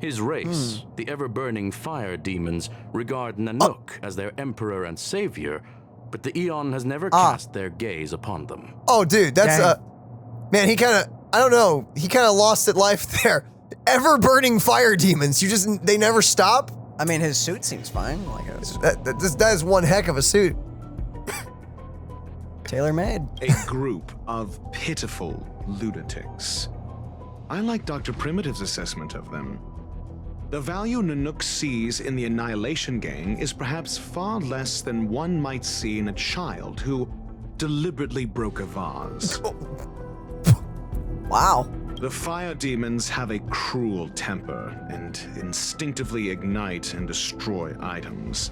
His race, the ever-burning fire demons, regard Nanook as their emperor and savior, but the Eon has never cast their gaze upon them. Oh, dude, that's man, he kind of, I don't know, he kind of lost it life there. Ever-burning fire demons, they never stop? I mean, his suit seems fine. Like that is one heck of a suit. Tailor-made. A group of pitiful lunatics. I like Dr. Primitive's assessment of them. The value Nanook sees in the Annihilation Gang is perhaps far less than one might see in a child who deliberately broke a vase. Wow. The fire demons have a cruel temper and instinctively ignite and destroy items.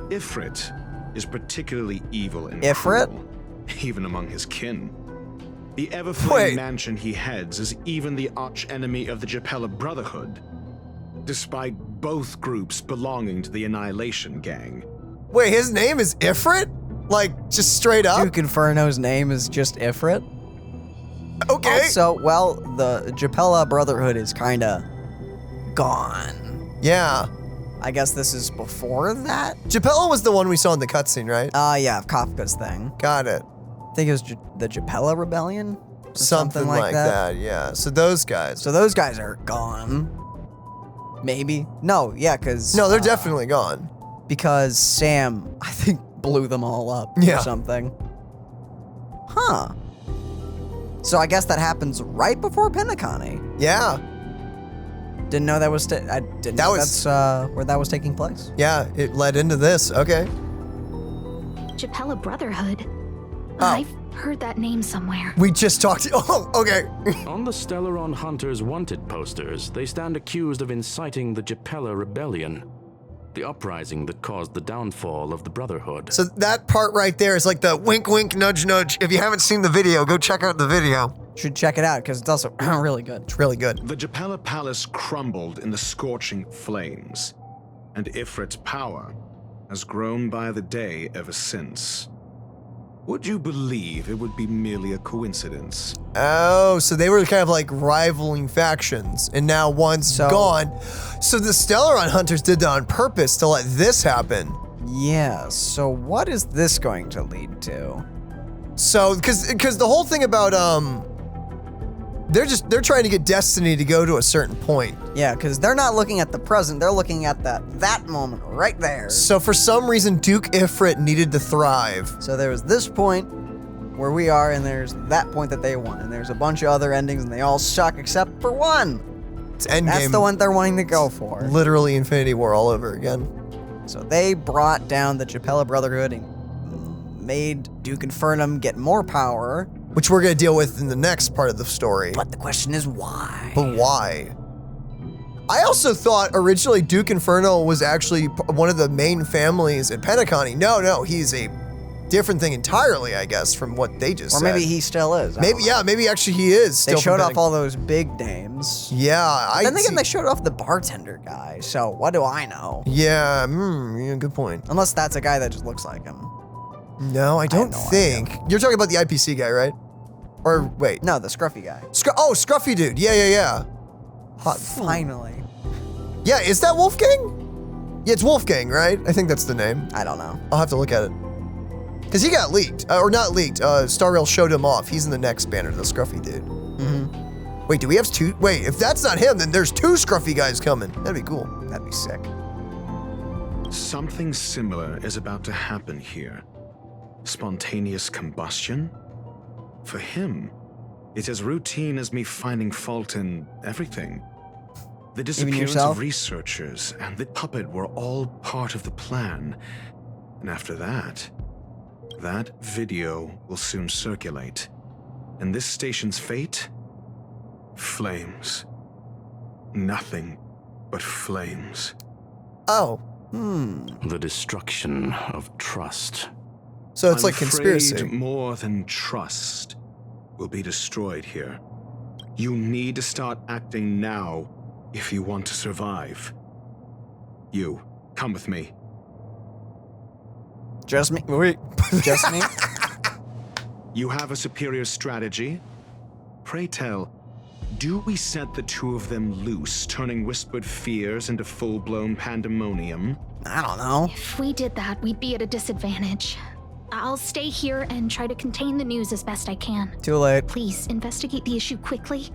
Ifrit is particularly evil and cruel, even among his kin. The Everflame mansion he heads is even the arch-enemy of the Gepard Brotherhood, despite both groups belonging to the Annihilation Gang. Wait, his name is Ifrit? Like, just straight up? Duke Inferno's name is just Ifrit? Okay. Also, well, the Gepard Brotherhood is kinda gone. Yeah. I guess this is before that? Gepard was the one we saw in the cutscene, right? Yeah, Kafka's thing. Got it. I think it was the Gepard Rebellion? Something like that, yeah. So those guys. So those guys are gone. Maybe. No, yeah, because... No, they're definitely gone. Because Sam, I think, blew them all up or something. Huh. So I guess that happens right before Penacony. Yeah. Didn't know that was... I didn't know that's where that was taking place. Yeah, it led into this. Okay. Gepard Brotherhood. I've heard that name somewhere. We just talked... Oh, okay. On the Stellaron Hunters wanted posters, they stand accused of inciting the Gepard Rebellion, the uprising that caused the downfall of the Brotherhood. So that part right there is like the wink, wink, nudge, nudge. If you haven't seen the video, go check out the video. Should check it out because it's also really good. It's really good. The Gepard Palace crumbled in the scorching flames, and Ifrit's power has grown by the day ever since. Would you believe it would be merely a coincidence? Oh, so they were kind of like rivaling factions, and now one's gone. So the Stellaron Hunters did that on purpose to let this happen. Yeah, so what is this going to lead to? So, because the whole thing about, they're trying to get Destiny to go to a certain point. Yeah, because they're not looking at the present, they're looking at that moment right there. So for some reason, Duke Ifrit needed to thrive. So there was this point where we are, and there's that point that they won, and there's a bunch of other endings, and they all suck except for one. It's Endgame. That's the one they're wanting to go for. Literally Infinity War all over again. So they brought down the Gepard Brotherhood and made Duke Infernum get more power. Which we're going to deal with in the next part of the story. But the question is why? But why? I also thought originally Duke Inferno was actually one of the main families in Penacony. No, he's a different thing entirely, I guess, from what they just said. Or maybe he still is. Maybe actually he is still. They showed off all those big names. Yeah. Then again, they showed off the bartender guy, so what do I know? Yeah, good point. Unless that's a guy that just looks like him. No, I don't think. You're talking about the IPC guy, right? Or wait. No, the scruffy guy. Scruffy dude. Yeah. Hot. Finally. Yeah, is that Wolfgang? Yeah, it's Wolfgang, right? I think that's the name. I don't know. I'll have to look at it. Because he got leaked. Or not leaked. Star Rail showed him off. He's in the next banner, the scruffy dude. Mm-hmm. Wait, do we have two? Wait, if that's not him, then there's two scruffy guys coming. That'd be cool. That'd be sick. Something similar is about to happen here. Spontaneous combustion? For him, it's as routine as me finding fault in everything. The disappearance of researchers and the puppet were all part of the plan. And after that video will soon circulate. And this station's fate? Flames. Nothing but flames. Oh. The destruction of trust. So it's I'm like conspiracy. afraid more than trust will be destroyed here. You need to start acting now if you want to survive. You, come with me. Just me? Wait, just me? You have a superior strategy? Pray tell, do we set the two of them loose, turning whispered fears into full-blown pandemonium? I don't know. If we did that, we'd be at a disadvantage. I'll stay here and try to contain the news as best I can. Too late. Please, investigate the issue quickly.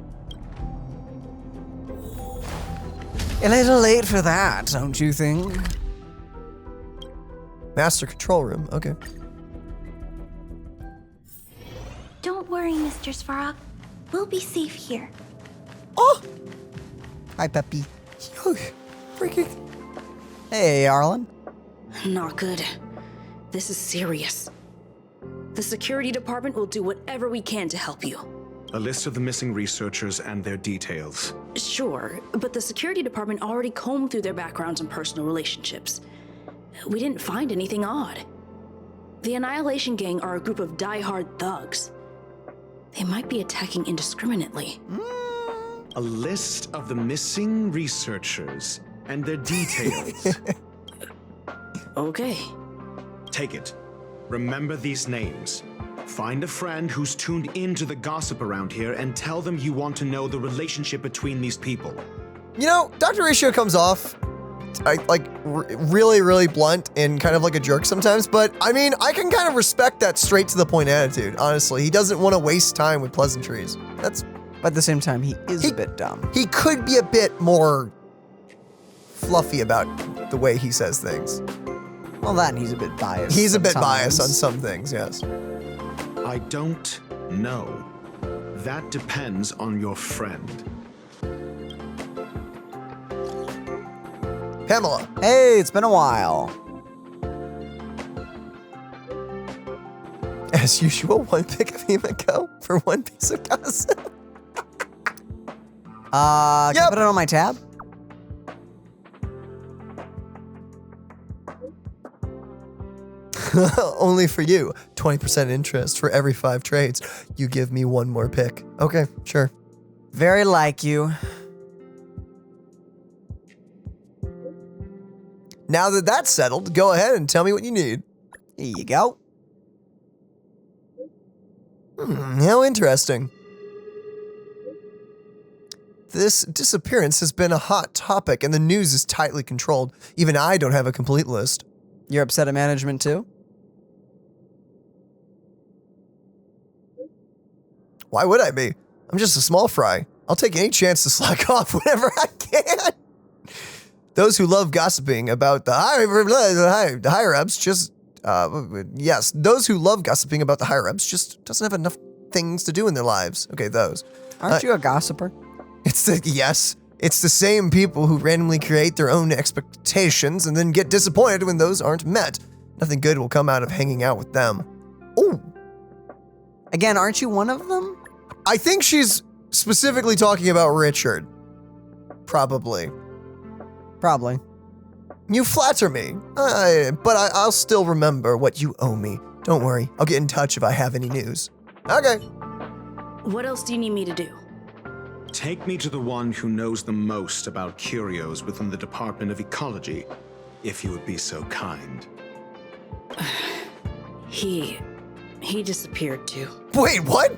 A little late for that, don't you think? Master control room, okay. Don't worry, Mr. Svarog. We'll be safe here. Oh! Hi, Peppy. Freaking. Hey, Arlen. Not good. This is serious. The security department will do whatever we can to help you. A list of the missing researchers and their details. Sure, but the security department already combed through their backgrounds and personal relationships. We didn't find anything odd. The Annihilation Gang are a group of die-hard thugs. They might be attacking indiscriminately. A list of the missing researchers and their details. Okay. Take it. Remember these names. Find a friend who's tuned into the gossip around here and tell them you want to know the relationship between these people. You know, Dr. Ratio comes off really, really blunt and kind of like a jerk sometimes, but I mean, I can kind of respect that straight to the point attitude, honestly. He doesn't want to waste time with pleasantries. But at the same time, he is a bit dumb. He could be a bit more fluffy about the way he says things. Well, that and he's a bit biased. He's a bit biased on some things, yes. I don't know. That depends on your friend. Pamela. Hey, it's been a while. As usual, one pick of Himiko for one piece of gossip. Can I put it on my tab? Only for you. 20% interest for every 5 trades. You give me 1 more pick. Okay, sure. Very like you. Now that that's settled, go ahead and tell me what you need. Here you go. How interesting. This disappearance has been a hot topic, and the news is tightly controlled. Even I don't have a complete list. You're upset at management too? Why would I be? I'm just a small fry. I'll take any chance to slack off whenever I can. Those who love gossiping about the higher-ups just... yes, those who love gossiping about the higher-ups just doesn't have enough things to do in their lives. Okay, those. Aren't you a gossiper? It's the same people who randomly create their own expectations and then get disappointed when those aren't met. Nothing good will come out of hanging out with them. Oh. Again, aren't you one of them? I think she's specifically talking about Richard. Probably. You flatter me, but I'll still remember what you owe me. Don't worry, I'll get in touch if I have any news. Okay. What else do you need me to do? Take me to the one who knows the most about curios within the Department of Ecology, if you would be so kind. He disappeared too. Wait, what?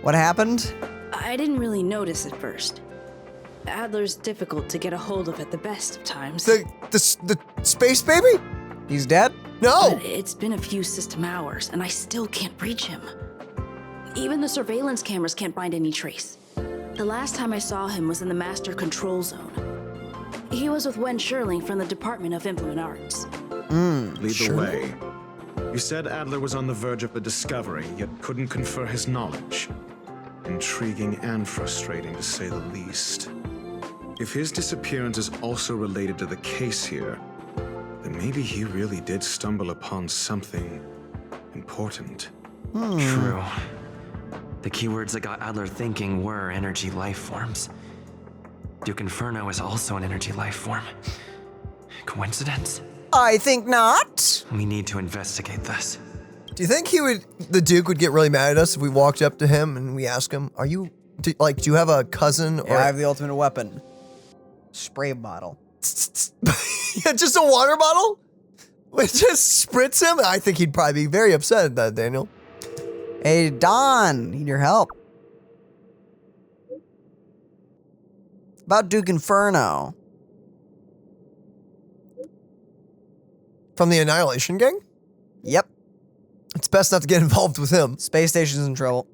What happened? I didn't really notice at first. Adler's difficult to get a hold of at the best of times. The space baby? He's dead? No! But it's been a few system hours, and I still can't reach him. Even the surveillance cameras can't find any trace. The last time I saw him was in the Master Control Zone. He was with Wen Sherling from the Department of Implement Arts. Lead the way. You said Adler was on the verge of a discovery, yet couldn't confer his knowledge. Intriguing and frustrating, to say the least. If his disappearance is also related to the case here, then maybe he really did stumble upon something important. True. The keywords that got Adler thinking were energy life forms. Duke Inferno is also an energy life form. Coincidence? I think not. We need to investigate this. Do you think the Duke would get really mad at us if we walked up to him and we asked him, do you have a cousin? Yeah, I have the ultimate weapon. Spray bottle. Yeah, just a water bottle? We just spritz him? I think he'd probably be very upset at that, Daniel. Hey, Don, need your help. About Duke Inferno. From the Annihilation Gang? Yep. It's best not to get involved with him. Space station's in trouble.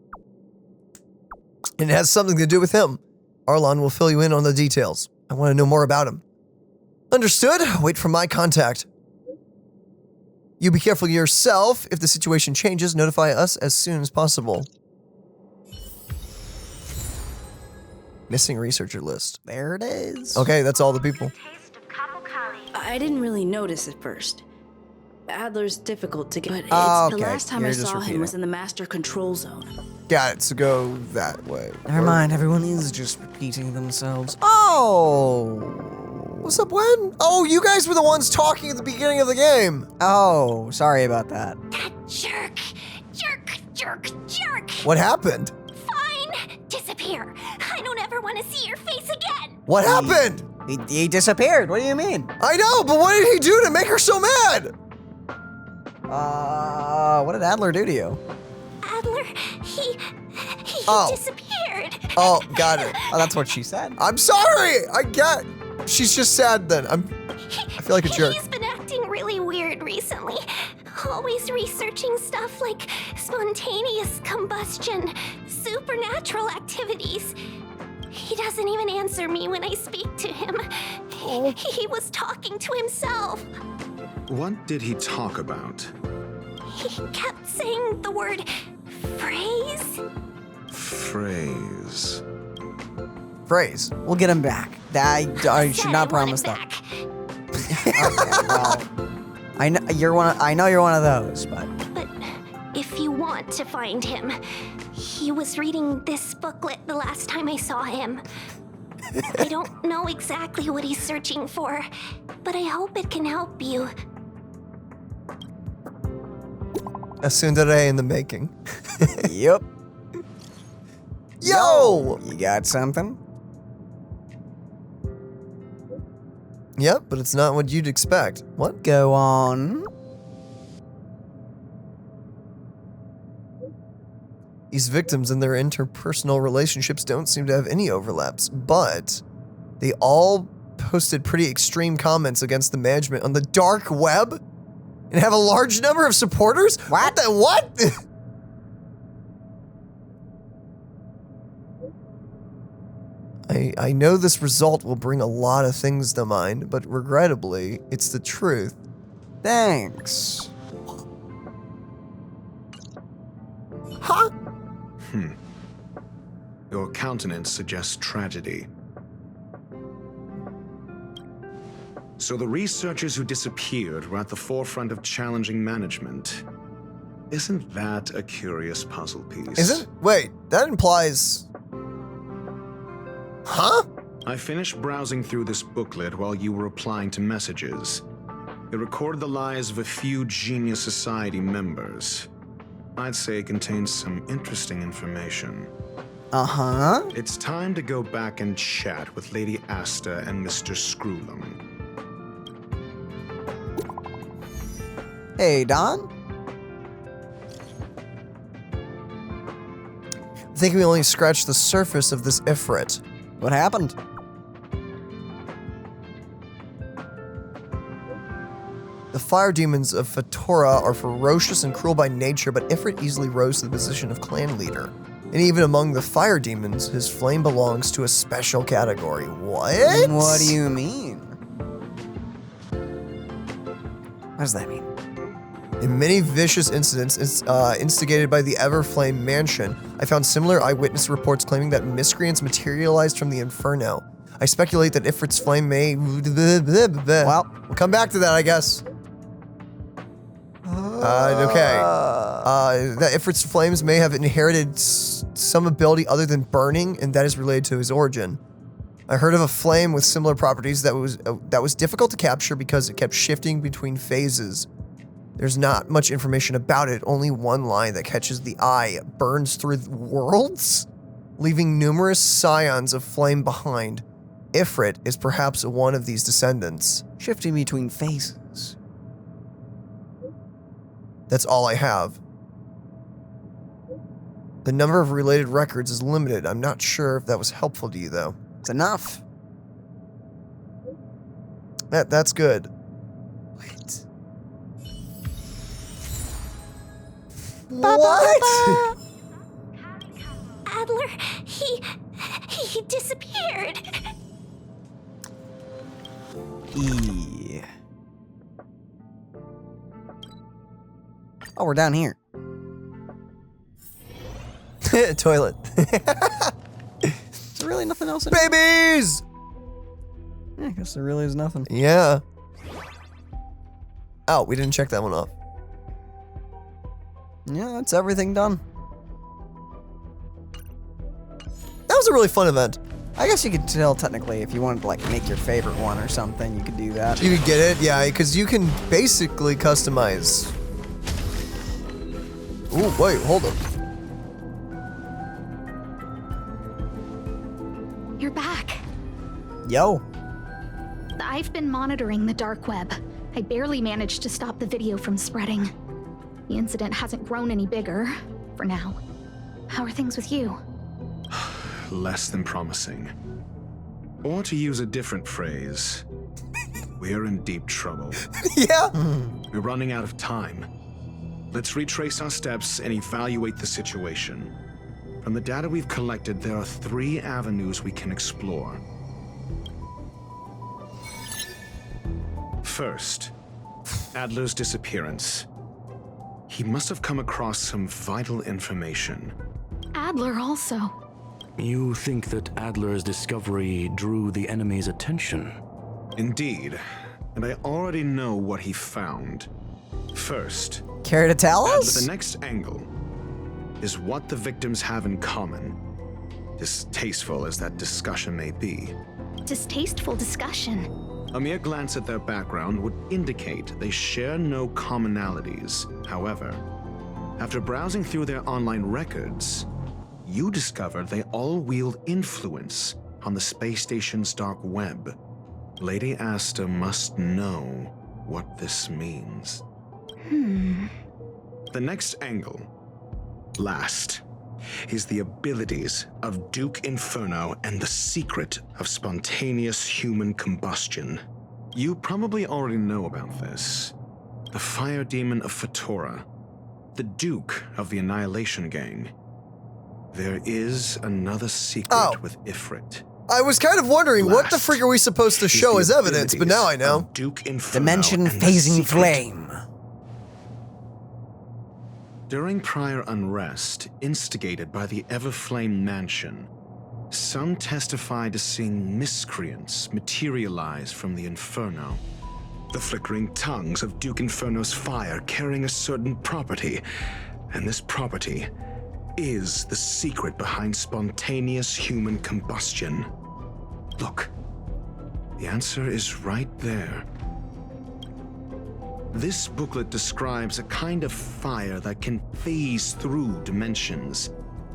And it has something to do with him. Arlon will fill you in on the details. I want to know more about him. Understood. Wait for my contact. You be careful yourself. If the situation changes, notify us as soon as possible. Missing researcher list. There it is. Okay, that's all the people. I didn't really notice at first. Adler's difficult to get, but the last time I saw him was in the Master Control Zone. Got it, so go that way. Never mind, everyone is just repeating themselves. Oh! What's up, Wen? Oh, you guys were the ones talking at the beginning of the game. Oh, sorry about that. That jerk! Jerk! What happened? Fine! Disappear! I don't ever want to see your face again! What happened? He disappeared, what do you mean? I know, but what did he do to make her so mad? What did Adler do to you? Adler, he disappeared. Oh, got it. Oh, that's what she said. I'm sorry. She's just sad then. I feel like a jerk. He's been acting really weird recently. Always researching stuff like spontaneous combustion, supernatural activities. He doesn't even answer me when I speak to him. He was talking to himself. What did he talk about? He kept saying the word phrase. Phrase. We'll get him back. I should not promise that. Okay, well, I know you're one of those, but if you want to find him, he was reading this booklet the last time I saw him. I don't know exactly what he's searching for, but I hope it can help you. A tsundere in the making. Yep. Yo! You got something? Yep, but it's not what you'd expect. What? Go on. These victims and their interpersonal relationships don't seem to have any overlaps, but they all posted pretty extreme comments against the management on the dark web and have a large number of supporters? What? What? I know this result will bring a lot of things to mind, but regrettably, it's the truth. Thanks. Huh? Your countenance suggests tragedy. So the researchers who disappeared were at the forefront of challenging management. Isn't that a curious puzzle piece? Wait, that implies... Huh? I finished browsing through this booklet while you were replying to messages. It recorded the lives of a few Genius Society members. I'd say it contains some interesting information. Uh-huh. It's time to go back and chat with Lady Asta and Mr. Screwlum. Hey, Don? I think we only scratched the surface of this Ifrit. What happened? The fire demons of Fatora are ferocious and cruel by nature, but Ifrit easily rose to the position of clan leader. And even among the fire demons, his flame belongs to a special category. What? What do you mean? What does that mean? In many vicious incidents instigated by the Everflame Mansion, I found similar eyewitness reports claiming that miscreants materialized from the Inferno. I speculate that Ifrit's flame may... Well, we'll come back to that, I guess. Okay. That Ifrit's flames may have inherited some ability other than burning, and that is related to his origin. I heard of a flame with similar properties that was difficult to capture because it kept shifting between phases. There's not much information about it, only one line that catches the eye. It burns through worlds, leaving numerous scions of flame behind. Ifrit is perhaps one of these descendants. Shifting between phases. That's all I have. The number of related records is limited. I'm not sure if that was helpful to you, though. It's enough. That's good. Wait. What? Adler, he disappeared. Oh, we're down here. Toilet. Is there really nothing else in Babies! Yeah, I guess there really is nothing. Yeah. Oh, we didn't check that one off. Yeah, that's everything done. That was a really fun event. I guess you could tell technically if you wanted to like make your favorite one or something, you could do that. You could get it, yeah, because you can basically customize. Ooh, wait, hold up. You're back. Yo. I've been monitoring the dark web. I barely managed to stop the video from spreading. The incident hasn't grown any bigger, for now. How are things with you? Less than promising. Or to use a different phrase, we're in deep trouble. Yeah. We're running out of time. Let's retrace our steps and evaluate the situation. From the data we've collected, there are 3 avenues we can explore. First, Adler's disappearance. He must have come across some vital information. Adler also. You think that Adler's discovery drew the enemy's attention? Indeed, and I already know what he found. First, care to tell us? The next angle is what the victims have in common, distasteful as that discussion may be. Distasteful discussion? A mere glance at their background would indicate they share no commonalities. However, After browsing through their online records, you discovered they all wield influence on the space station's dark web. Lady Asta must know what this means. The next angle, last, is the abilities of Duke Inferno and the secret of spontaneous human combustion. You probably already know about this. The fire demon of Fetora, the Duke of the Annihilation Gang. There is another secret with Ifrit. I was kind of wondering, what the frick are we supposed to show as evidence, but now I know. Duke Inferno Dimension and the phasing secret. flame. During prior unrest instigated by the Everflame Mansion, some testified to seeing miscreants materialize from the Inferno. The flickering tongues of Duke Inferno's fire carrying a certain property, and this property is the secret behind spontaneous human combustion. Look, the answer is right there. This booklet describes a kind of fire that can phase through dimensions,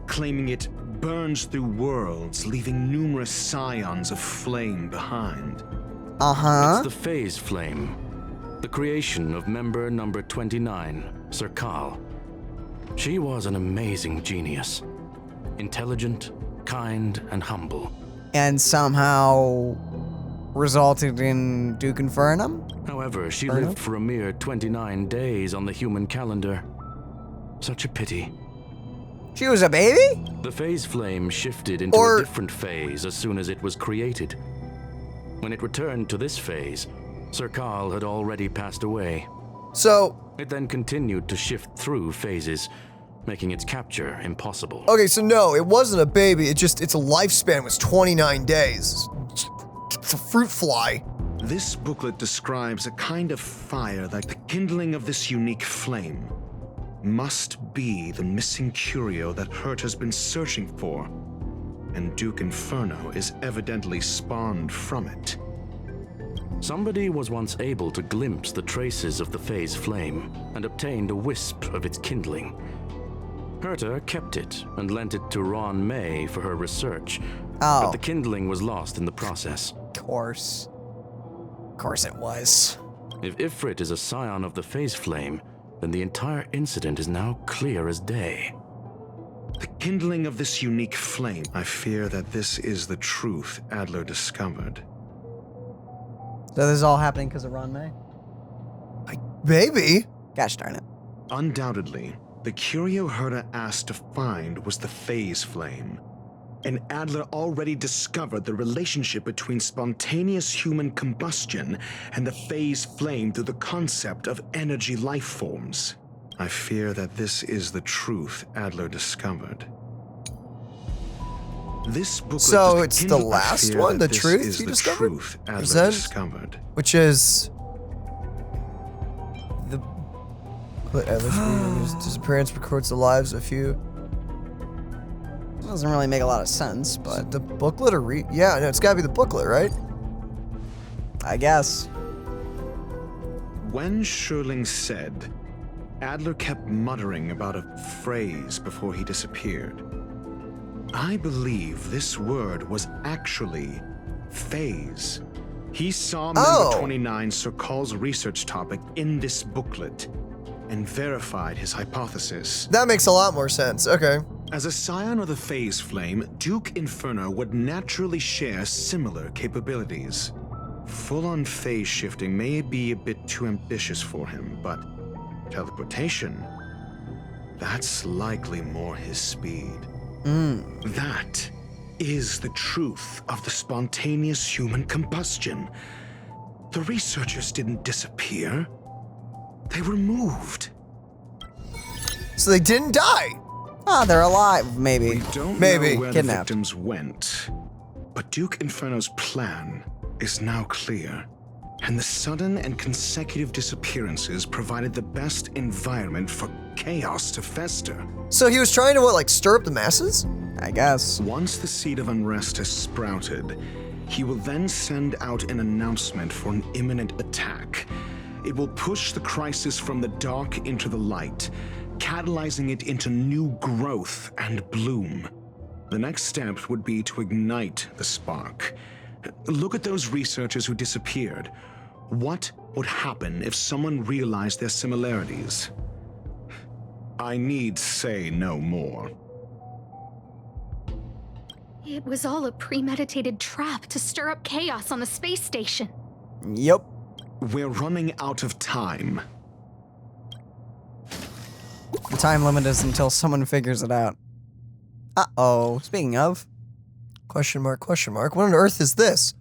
claiming it burns through worlds, leaving numerous scions of flame behind. It's the phase flame, the creation of member number 29, Serkal. She was an amazing genius, intelligent, kind, and humble. And somehow resulted in Duke Infernum? However, she lived for a mere 29 days on the human calendar. Such a pity. She was a baby? The phase flame shifted into a different phase as soon as it was created. When it returned to this phase, Serkal had already passed away. So it then continued to shift through phases, making its capture impossible. Okay, so no, it wasn't a baby. Its lifespan was 29 days. It's a fruit fly. This booklet describes a kind of fire that the kindling of this unique flame must be the missing curio that Herta's been searching for, and Duke Inferno is evidently spawned from it. Somebody was once able to glimpse the traces of the phase flame and obtained a wisp of its kindling. Herta kept it and lent it to Ruan Mei for her research, but the kindling was lost in the process. Of course it was. If Ifrit is a scion of the phase flame, then the entire incident is now clear as day. The kindling of this unique flame, I fear that this is the truth Adler discovered. So this is all happening because of Ruan Mei? Maybe. Gosh darn it. Undoubtedly, the curio Herta asked to find was the phase flame. And Adler already discovered the relationship between spontaneous human combustion and the phase flame through the concept of energy life forms. I fear that this is the truth Adler discovered. This booklet So it's the last one, the truth he discovered? Truth Adler discovered. Which is the Adler's disappearance records the lives of a few. Doesn't really make a lot of sense, but the booklet or yeah, no, it's gotta be the booklet, right? I guess. When Schurling said, Adler kept muttering about a phrase before he disappeared. I believe this word was actually phase. He saw member 29 Serkal's research topic in this booklet and verified his hypothesis. That makes a lot more sense. Okay. As a scion of the phase flame, Duke Inferno would naturally share similar capabilities. Full-on phase shifting may be a bit too ambitious for him, but teleportation, that's likely more his speed. That is the truth of the spontaneous human combustion. The researchers didn't disappear. They were moved. So they didn't die. They're alive, maybe. We don't know where the victims went, but Duke Inferno's plan is now clear, and the sudden and consecutive disappearances provided the best environment for chaos to fester. So he was trying to, what, like stir up the masses? I guess. Once the seed of unrest has sprouted, he will then send out an announcement for an imminent attack. It will push the crisis from the dark into the light, catalyzing it into new growth and bloom. The next step would be to ignite the spark. Look at those researchers who disappeared. What would happen if someone realized their similarities? I need say no more. It was all a premeditated trap to stir up chaos on the space station. Yep. We're running out of time. The time limit is until someone figures it out. Uh-oh. Speaking of... Question mark, question mark. What on earth is this?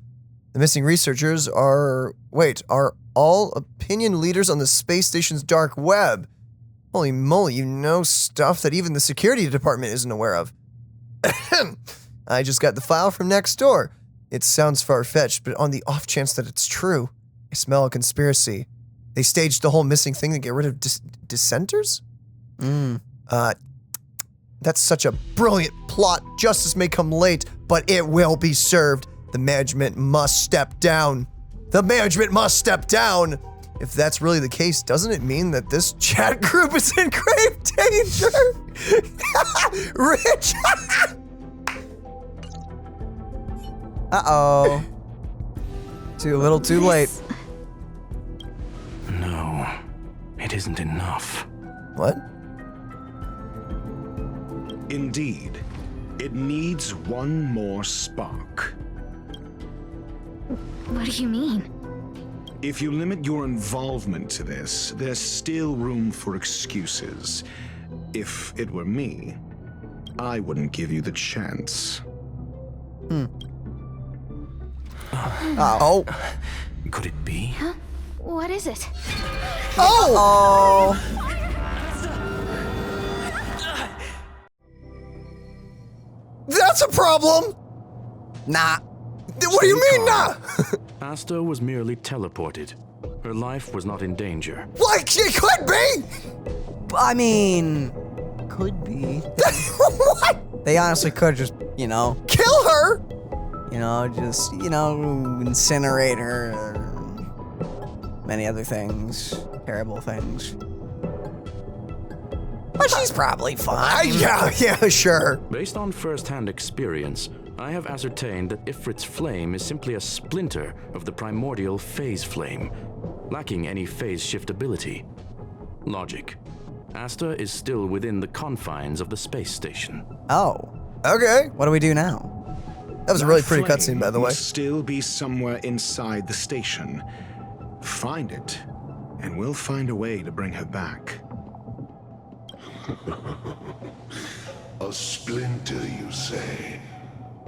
The missing researchers are... Wait, are all opinion leaders on the space station's dark web. Holy moly, you know stuff that even the security department isn't aware of. I just got the file from next door. It sounds far-fetched, but on the off chance that it's true, I smell a conspiracy. They staged the whole missing thing to get rid of dissenters? That's such a brilliant plot. Justice may come late, but it will be served. The management must step down. The management must step down. If that's really the case, doesn't it mean that this chat group is in grave danger? Rich! Uh-oh. Too little, too late. No, it isn't enough. What? Indeed. It needs one more spark. What do you mean? If you limit your involvement to this, there's still room for excuses. If it were me, I wouldn't give you the chance. Oh. Could it be? Huh? What is it? Oh! That's a problem! Nah. What do you mean, nah? Asta was merely teleported. Her life was not in danger. Like, it could be! I mean... Could be. What? They honestly could just, you know... Kill her? You know, just, you know, incinerate her, or many other things, terrible things. But she's probably fine. Yeah, sure. Based on first-hand experience, I have ascertained that Ifrit's flame is simply a splinter of the primordial phase flame, lacking any phase shift ability. Logic. Asta is still within the confines of the space station. Oh. Okay. What do we do now? That was a really pretty cutscene, by the way. Must still be somewhere inside the station. Find it, and we'll find a way to bring her back. A splinter, you say?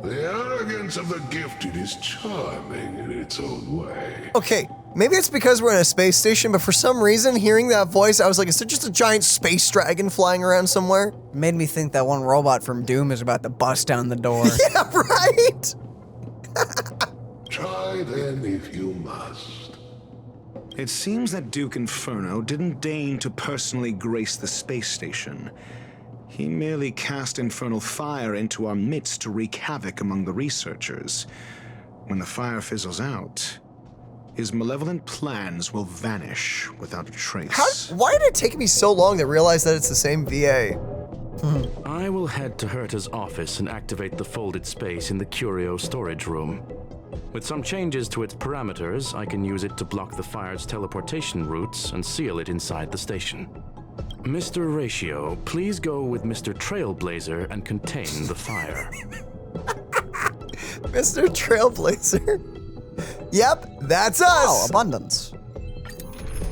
The arrogance of the gifted is charming in its own way. Okay, maybe it's because we're in a space station, but for some reason, hearing that voice, I was like, is there just a giant space dragon flying around somewhere? It made me think that one robot from Doom is about to bust down the door. Yeah, right? Try then if you must. It seems that Duke Inferno didn't deign to personally grace the space station. He merely cast infernal fire into our midst to wreak havoc among the researchers. When the fire fizzles out, his malevolent plans will vanish without a trace. Why did it take me so long to realize that it's the same VA? I will head to Herta's office and activate the folded space in the curio storage room. With some changes to its parameters, I can use it to block the fire's teleportation routes and seal it inside the station. Mr. Ratio, please go with Mr. Trailblazer and contain the fire. Mr. Trailblazer? Yep, that's us! Oh, abundance.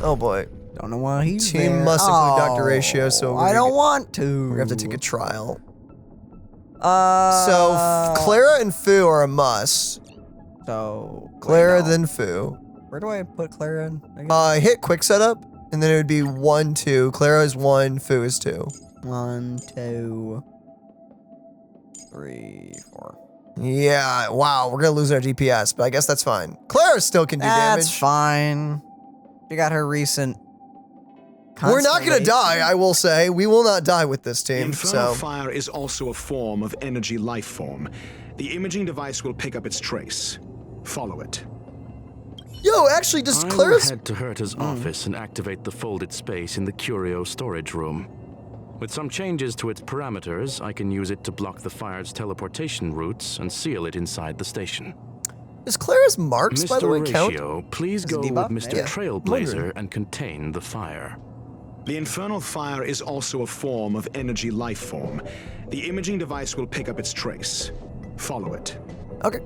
Oh boy. Don't know why he's Team there. must include Dr. Ratio, so I don't want to. We're gonna have to take a trial. So, Clara and Fu are a must. So, Clara, then Fu. Where do I put Clara in again? Hit quick setup, and then it would be 1, 2. Clara is 1, Fu is 2. 1, 2, 3, 4. Yeah, wow, we're gonna lose our DPS, but I guess that's fine. Clara still can do damage. That's fine. She got her recent. We're not gonna die, I will say. We will not die with this team, Infernal so. fire is also a form of energy life form. The imaging device will pick up its trace. Follow it. Yo, actually, does I Clara's... will head to Herta's office and activate the folded space in the curio storage room. With some changes to its parameters, I can use it to block the fire's teleportation routes and seal it inside the station. Is Clara's marks, by the way, count? Mr. Ratio, please go with Mr. Trailblazer and contain the fire. The infernal fire is also a form of energy life form. The imaging device will pick up its trace. Follow it. Okay.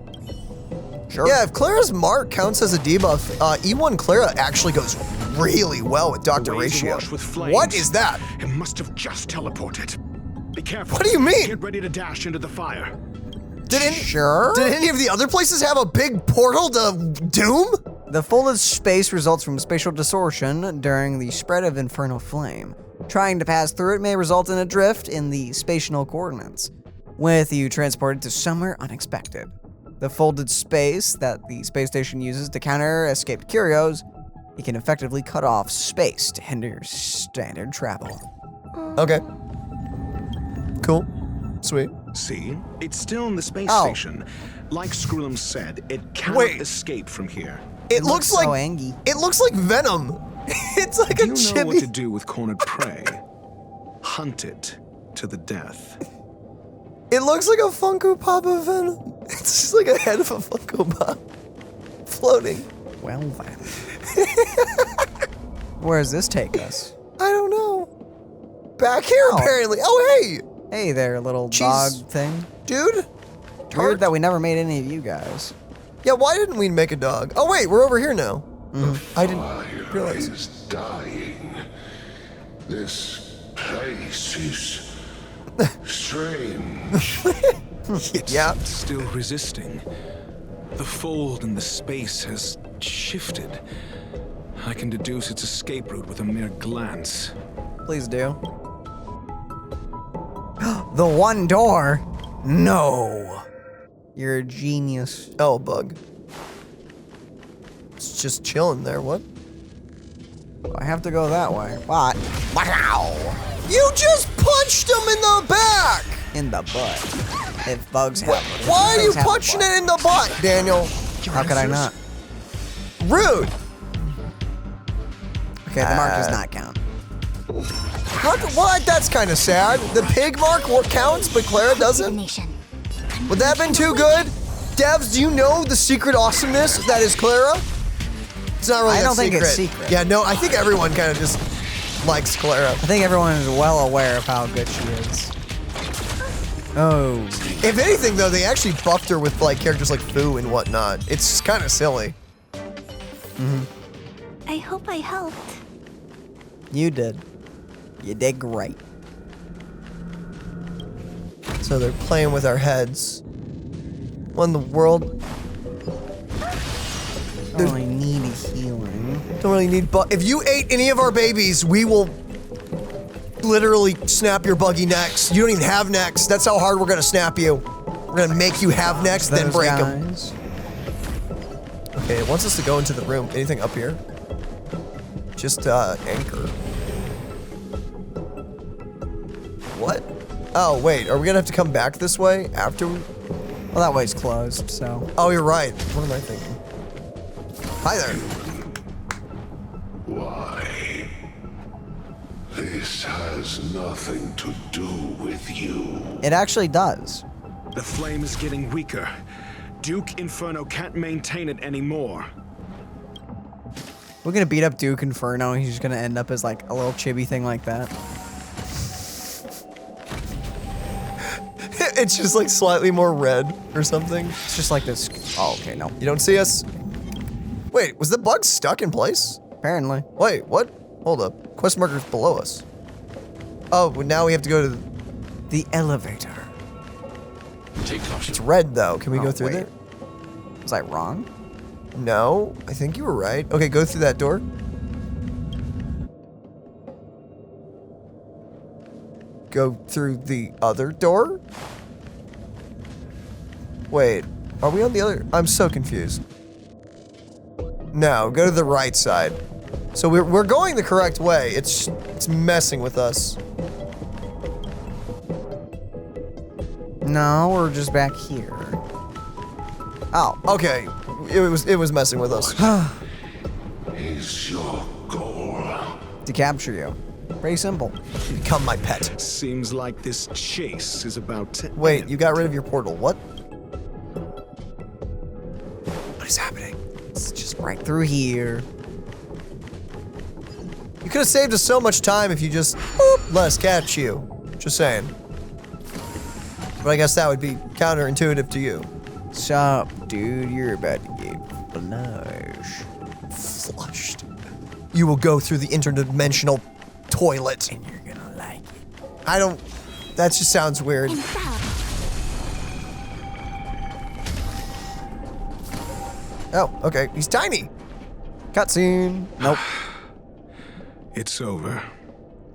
Sure. Yeah, if Clara's mark counts as a debuff, E1 Clara actually goes really well with Dr. Ratio. What is that? It must have just teleported. Be careful. What do you mean? Get ready to dash into the fire. Did any of the other places have a big portal to Doom? The folded space results from spatial distortion during the spread of infernal flame. Trying to pass through it may result in a drift in the spatial coordinates, with you transported to somewhere unexpected. The folded space that the space station uses to counter escaped curios, it can effectively cut off space to hinder your standard travel. Okay. Cool. Sweet. See? It's still in the space station. Like Screwlum said, it cannot escape from here. It looks like Angie. It looks like Venom. It's like a You know chibi. what to do with cornered prey. Hunt it to the death. It looks like a Funko Pop of Venom. It's just like a head of a Funko Pop floating. Well then. Where does this take us? I don't know. Back here, apparently. Oh, hey. Hey there, little dog thing. Dude. Weird that we never made any of you guys. Yeah, why didn't we make a dog? Oh, wait, we're over here now. I didn't realize. Is dying. This place is strange. Yeah. Still resisting. The fold in the space has shifted. I can deduce its escape route with a mere glance. Please do. The one door? No. You're a genius. Oh, bug. It's just chilling there, what? I have to go that way. What? Wow. You just punched him in the back! In the butt. If bugs have Why are you punching it in the butt, Daniel? How could I not? Rude! Okay, the mark does not count. What? That's kind of sad. The pig mark counts, but Clara doesn't? Would that have been too good? Devs, do you know the secret awesomeness that is Clara? It's not really I don't that think it's secret. Yeah, no, I think everyone kind of just likes Clara. I think everyone is well aware of how good she is. Oh. If anything, though, they actually buffed her with like characters like Fu and whatnot. It's just kind of silly. I hope I helped. You did. You did great. So they're playing with our heads. What in the world? Don't really need healing. Don't really need if you ate any of our babies, we will literally snap your buggy necks. You don't even have necks. That's how hard we're gonna snap you. We're gonna make you have necks, then break them. Okay, it wants us to go into the room. Anything up here? Just anchor. What? Oh, wait, are we gonna have to come back this way after? Well, that way's closed, so. Oh, you're right. What am I thinking? Hi there. Why? This has nothing to do with you. It actually does. The flame is getting weaker. Duke Inferno can't maintain it anymore. We're gonna beat up Duke Inferno, and he's just gonna end up as like a little chibi thing like that. It's just like slightly more red or something. It's just like this. Oh, okay, no. You don't see us? Wait, was the bug stuck in place? Apparently. Wait, what? Hold up. Quest marker's below us. Oh, well, now we have to go to the elevator. It's red though. Can we go through there? Was I wrong? No, I think you were right. Okay, go through that door. Go through the other door? Wait, are we on the other? I'm so confused. No, go to the right side. So we're going the correct way. It's messing with us. No, we're just back here. Oh, okay. It was messing with us. Is your goal to capture you. Pretty simple. You become my pet. Seems like this chase is about to Wait, you got rid of your portal. What? What is happening? It's just right through here. You could have saved us so much time if you just let us catch you. Just saying. But I guess that would be counterintuitive to you. Sup, dude? You're about to get flushed. Flushed. You will go through the interdimensional toilet. And you're gonna like it. I don't... That just sounds weird. Oh, okay. He's tiny. Cutscene. Nope. It's over.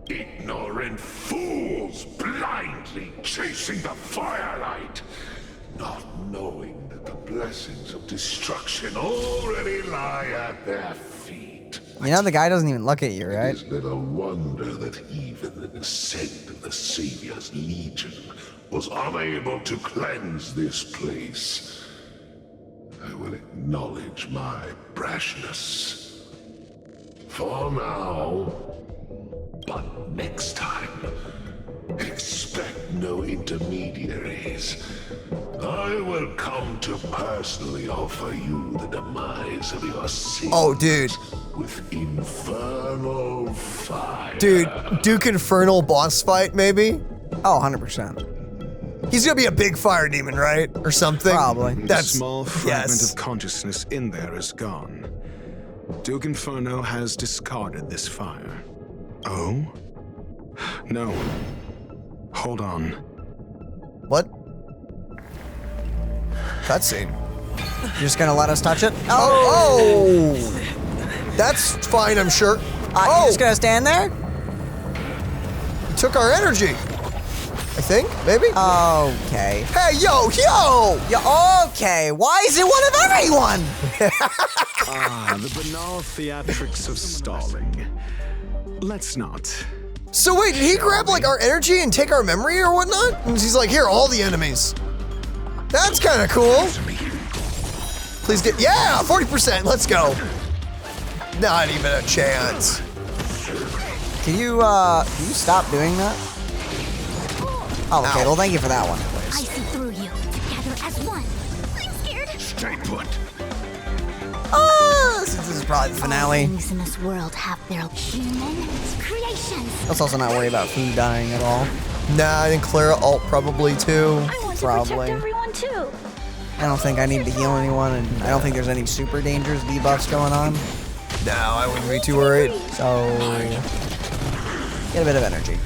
Ignorant fools blindly chasing the firelight, not knowing that the blessings of destruction already lie at their feet. You know the guy doesn't even look at you, right? It is little wonder that even the descent of the Savior's Legion was unable to cleanse this place. I will acknowledge my brashness. For now. But next time, expect no intermediaries. I will come to personally offer you the demise of your sins. Oh, dude. With infernal fire. Dude, Duke Infernal boss fight, maybe? Oh, 100%. He's gonna be a big fire demon, right? Or something? Probably. The small fragment of consciousness in there is gone. Duke Inferno has discarded this fire. Oh? No. Hold on. What? Cutscene. You're just gonna let us touch it? Oh! That's fine, I'm sure. You're just gonna stand there? He took our energy. I think, maybe? Okay. Hey, yo! Okay, why is it one of everyone? The banal theatrics of stalling. Let's not. So wait, did he grab like our energy and take our memory or whatnot? And he's like, here, all the enemies. That's kind of cool. Please get, yeah, 40%, let's go. Not even a chance. Can you stop doing that? Oh, okay, well thank you for that one. I see through you, together as one. I'm scared. Stay put. This is probably the finale. All things in this world have their human creations. Let's also not worry about food dying at all. Nah, I think Clara ult probably too. I want Probably. to protect everyone too. I don't think I need to heal anyone, and I don't think there's any super dangerous debuffs going on. No, I wouldn't be too worried. So, get a bit of energy.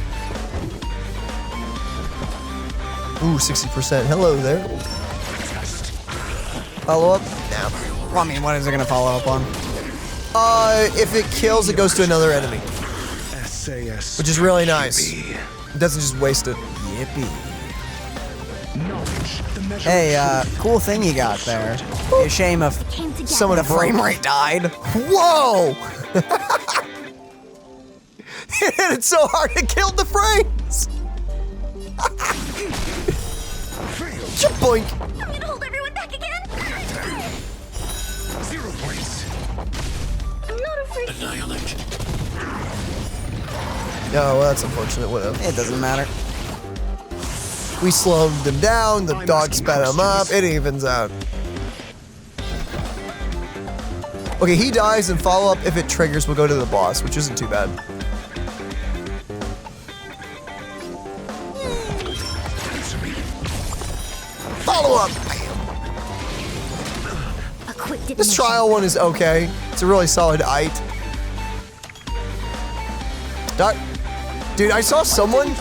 Ooh, 60%. Hello there. Follow up? No. Well, I mean, what is it gonna follow up on? If it kills, it goes to another enemy. SAS. Which is really nice. It doesn't just waste it. Yippee. Hey, cool thing you got there. Be a shame if Someone the frame rate died. Whoa! It hit it so hard it killed the frames! Boink! I'm gonna hold everyone back again. 0 points. I'm not afraid. Annihilate. No, well, that's unfortunate. Whatever. It doesn't matter. We slowed them down, the dog sped them up, it evens out. Okay, he dies and follow up if it triggers, we'll go to the boss, which isn't too bad. Follow up! This trial one is okay. It's a really solid ite. Dude, I saw someone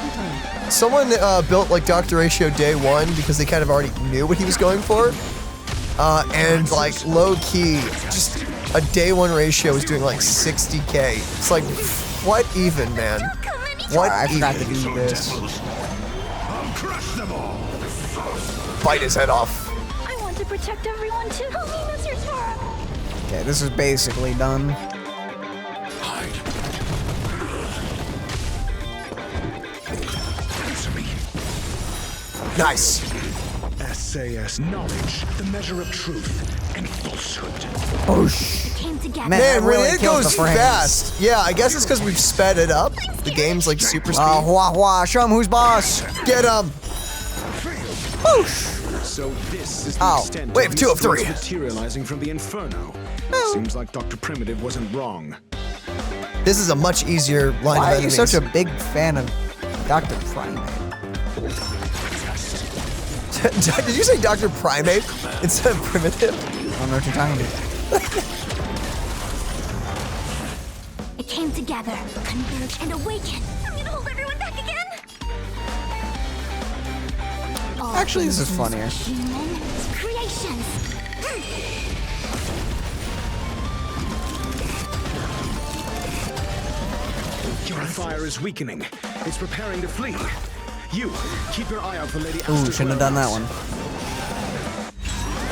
built like Dr. Ratio day one because they kind of already knew what he was going for. And like low key, just a day one ratio was doing like 60K. It's like, what even, man? What I forgot to even? do this. Bite his head off. I want to protect everyone too. Help me, Mr. Tara. Okay, this is basically done. Nice. SAS knowledge, the measure of truth and falsehood. Oh, Man, when it goes fast. Yeah, I guess it's because we've sped it up. The game's like super speed. Show him who's boss. Get him. So this is the extent wave 2 of 3. Materializing from the Inferno. Seems like Dr. Primitive wasn't wrong. This is a much easier line of Why are you enemies. such a big fan of Dr. Primate? Did you say Dr. Primate instead of Primitive? I don't know what you're talking about. It came together, converge, and awaken. I'm gonna hold everyone back again. Actually, this is funnier. Human creations. Your fire is weakening. It's preparing to flee. You, keep your eye out for Lady Ooh, shouldn't have done that one.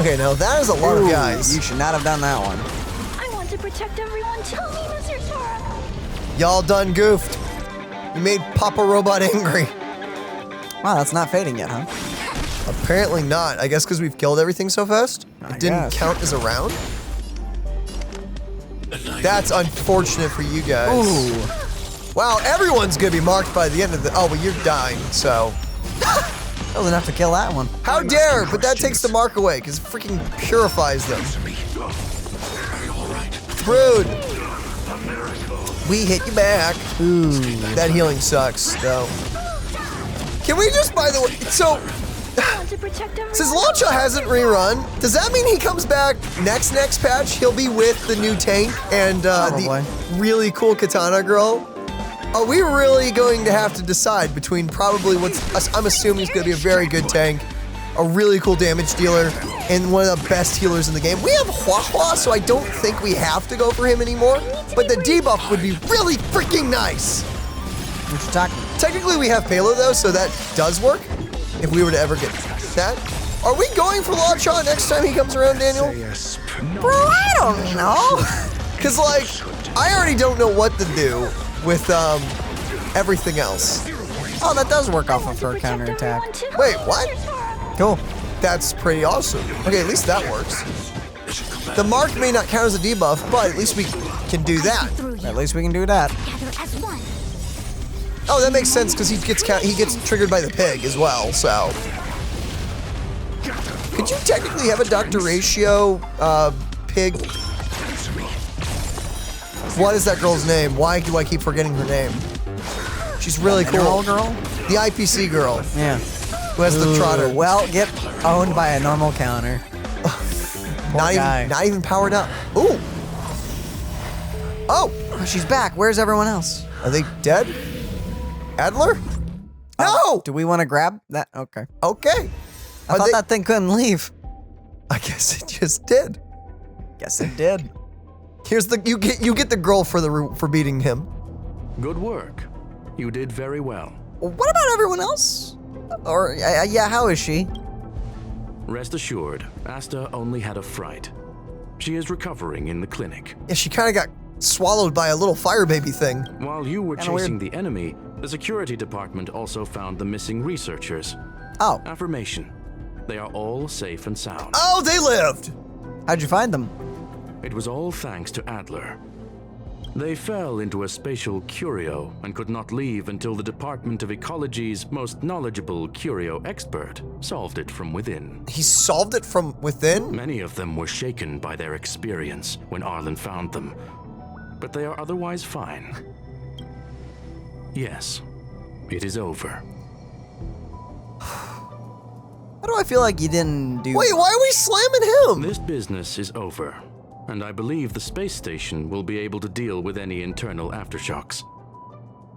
Okay, now that is a lot of guys. You should not have done that one. I want to protect everyone. Tell me, Mr. Sora. Y'all done goofed. You made Papa Robot angry. Wow, that's not fading yet, huh? Apparently not. I guess because we've killed everything so fast? It didn't count as a round? That's unfortunate for you guys. Ooh. Wow, everyone's gonna be marked by the end of the. Oh, but you're dying, so. That was enough to kill that one. How dare, but that takes the mark away, because it freaking purifies them. Rude. We hit you back. Ooh. That healing sucks, though. Can we just, by the way, so. Since Launcha hasn't rerun, does that mean he comes back next patch? He'll be with the new tank and the really cool katana girl? Are we really going to have to decide between probably I'm assuming is going to be a very good tank, a really cool damage dealer, and one of the best healers in the game? We have Hua, so I don't think we have to go for him anymore, but the debuff would be really freaking nice. What you talking? Technically we have Palo though, so that does work, if we were to ever get that. Are we going for Launcha next time he comes around, Daniel? Bro, I don't know. Cause like, I already don't know what to do with everything else. Oh, that does work off of her counterattack. Wait, what? Cool. That's pretty awesome. Okay, at least that works. The mark may not count as a debuff, but at least we can do that. At least we can do that. Oh, that makes sense because he gets triggered by the pig as well. So, could you technically have a Dr. Ratio pig? What is that girl's name? Why do I keep forgetting her name? She's really cool. Girl? The IPC girl. Yeah. Who has the trotter. Well, get owned by a normal counter. Not even powered up. Ooh. Oh, she's back. Where's everyone else? Are they dead? Adler? No! Do we want to grab that? Okay. Okay. I thought that thing couldn't leave. I guess it just did. Guess it did. Here's the you get the girl for beating him. Good work. You did very well. What about everyone else? Or yeah, how is she? Rest assured, Asta only had a fright. She is recovering in the clinic. Yeah, she kind of got swallowed by a little fire baby thing. While you were chasing the enemy, the security department also found the missing researchers. Oh. Affirmation. They are all safe and sound. Oh, they lived! How'd you find them? It was all thanks to Adler. They fell into a spatial curio and could not leave until the Department of Ecology's most knowledgeable curio expert solved it from within. He solved it from within? Many of them were shaken by their experience when Arlen found them, but they are otherwise fine. Yes, it is over. How do I feel like you didn't do? Wait, why are we slamming him? This business is over, and I believe the space station will be able to deal with any internal aftershocks.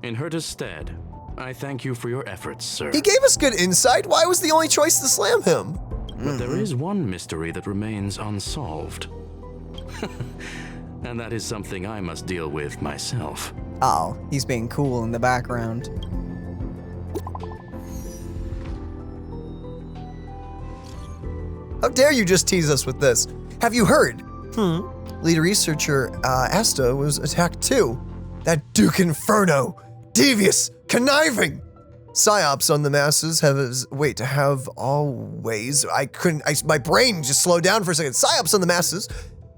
In Herta's stead, I thank you for your efforts, sir. He gave us good insight. Why was the only choice to slam him? But there is one mystery that remains unsolved. And that is something I must deal with myself. Oh, he's being cool in the background. How dare you just tease us with this? Have you heard? Lead researcher Asta was attacked too. That Duke Inferno, devious, conniving. Psyops on the masses have always. My brain just slowed down for a second. Psyops on the masses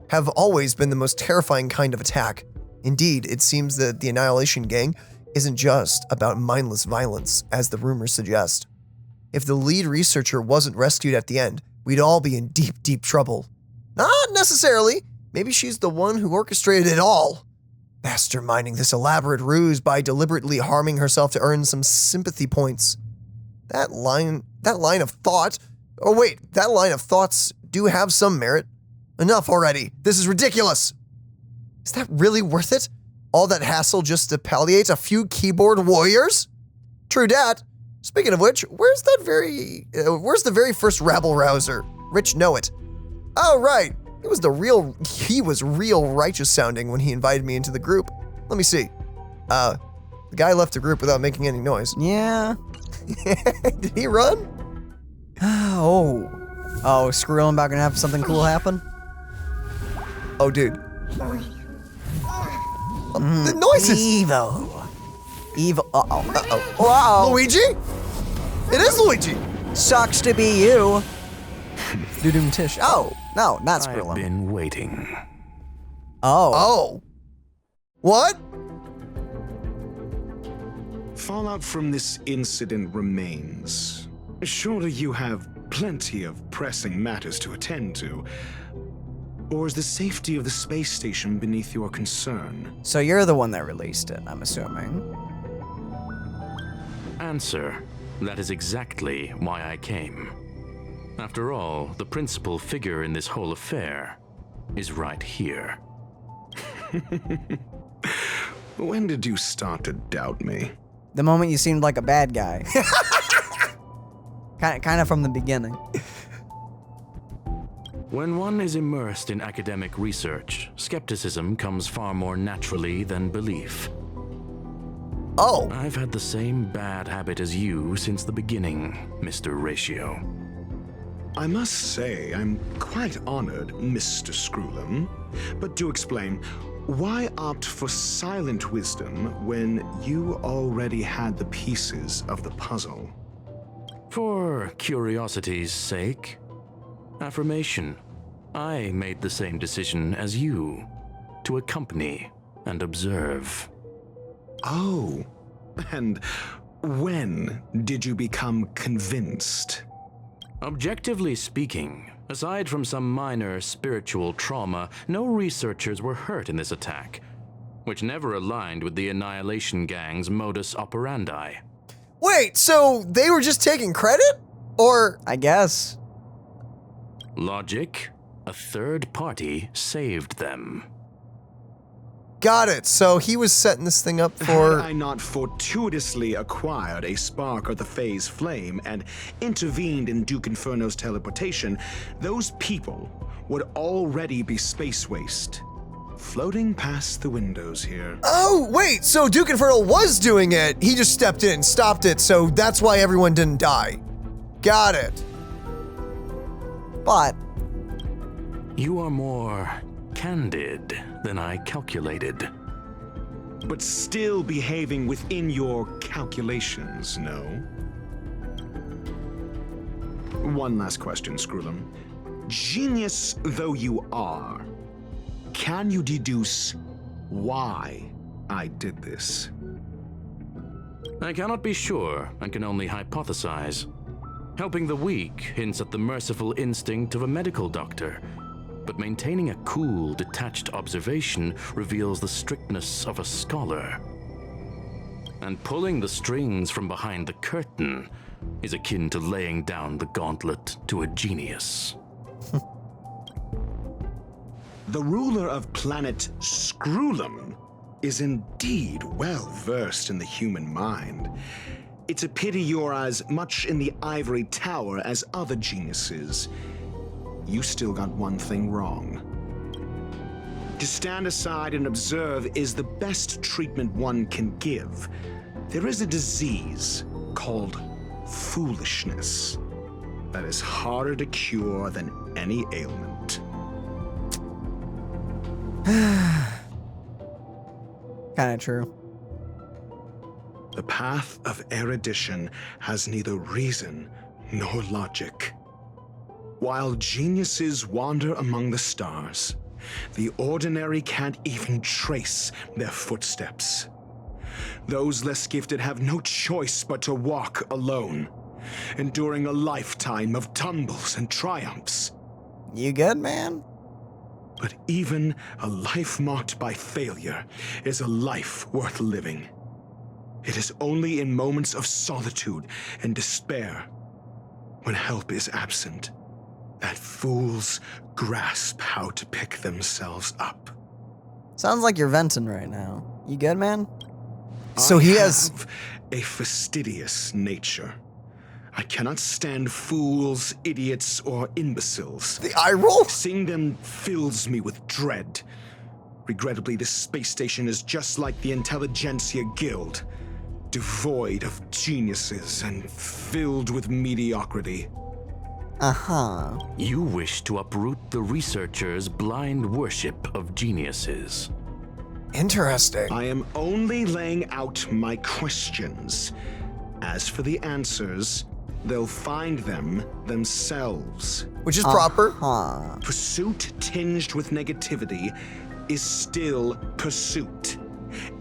have always been the most terrifying kind of attack. Indeed, it seems that the Annihilation Gang isn't just about mindless violence, as the rumors suggest. If the lead researcher wasn't rescued at the end, we'd all be in deep, deep trouble. Not necessarily. Maybe she's the one who orchestrated it all, masterminding this elaborate ruse by deliberately harming herself to earn some sympathy points. That line of thoughts do have some merit. Enough already. This is ridiculous. Is that really worth it? All that hassle just to palliate a few keyboard warriors? True dat. Speaking of which, where's the very first rabble rouser? Rich know it. Oh, right. He was real righteous sounding when he invited me into the group. Let me see. The guy left the group without making any noise. Yeah. Did he run? Oh, Skrill about gonna have something cool happen? Oh, dude. The noises! Evil. Uh-oh. Whoa. Luigi? It is Luigi! Sucks to be you. Dudum Tish. Oh, no, not Skrill. I've been waiting. Oh. What? Fallout from this incident remains. Surely you have plenty of pressing matters to attend to. Or is the safety of the space station beneath your concern? So you're the one that released it, I'm assuming. Answer. That is exactly why I came. After all, the principal figure in this whole affair is right here. When did you start to doubt me? The moment you seemed like a bad guy. kind of from the beginning. When one is immersed in academic research, skepticism comes far more naturally than belief. Oh. I've had the same bad habit as you since the beginning, Mr. Ratio. I must say, I'm quite honored, Mr. Screwlum. But do explain, why opt for silent wisdom when you already had the pieces of the puzzle? For curiosity's sake. Affirmation. I made the same decision as you, to accompany and observe. Oh, and when did you become convinced? Objectively speaking, aside from some minor spiritual trauma, no researchers were hurt in this attack, which never aligned with the Annihilation Gang's modus operandi. Wait, so they were just taking credit? Or... I guess. Logic, a third party saved them. Got it. So he was setting this thing up for... Had I not fortuitously acquired a spark of the phase flame and intervened in Duke Inferno's teleportation, those people would already be space waste, floating past the windows here. Oh, wait, so Duke Inferno was doing it. He just stepped in, stopped it, so that's why everyone didn't die. Got it. But... You are more candid than I calculated. But still behaving within your calculations, no? One last question, Screwlum. Genius though you are, can you deduce why I did this? I cannot be sure and can only hypothesize. Helping the weak hints at the merciful instinct of a medical doctor, but maintaining a cool, detached observation reveals the strictness of a scholar. And pulling the strings from behind the curtain is akin to laying down the gauntlet to a genius. The ruler of planet Screwlum is indeed well versed in the human mind. It's a pity you're as much in the ivory tower as other geniuses. You still got one thing wrong. To stand aside and observe is the best treatment one can give. There is a disease called foolishness that is harder to cure than any ailment. Kinda true. The path of erudition has neither reason nor logic. While geniuses wander among the stars, The ordinary can't even trace their footsteps. Those less gifted have no choice but to walk alone, enduring a lifetime of tumbles and triumphs. You good, man? But even a life marked by failure is a life worth living. It is only in moments of solitude and despair, when help is absent, that fools grasp how to pick themselves up. Sounds like you're venting right now. You good, man? So he has a fastidious nature. I cannot stand fools, idiots, or imbeciles. The eye roll? Seeing them fills me with dread. Regrettably, this space station is just like the Intelligentsia Guild, devoid of geniuses and filled with mediocrity. Uh-huh. You wish to uproot the researchers' blind worship of geniuses. Interesting. I am only laying out my questions. As for the answers, they'll find them themselves. Which is proper. Pursuit tinged with negativity is still pursuit,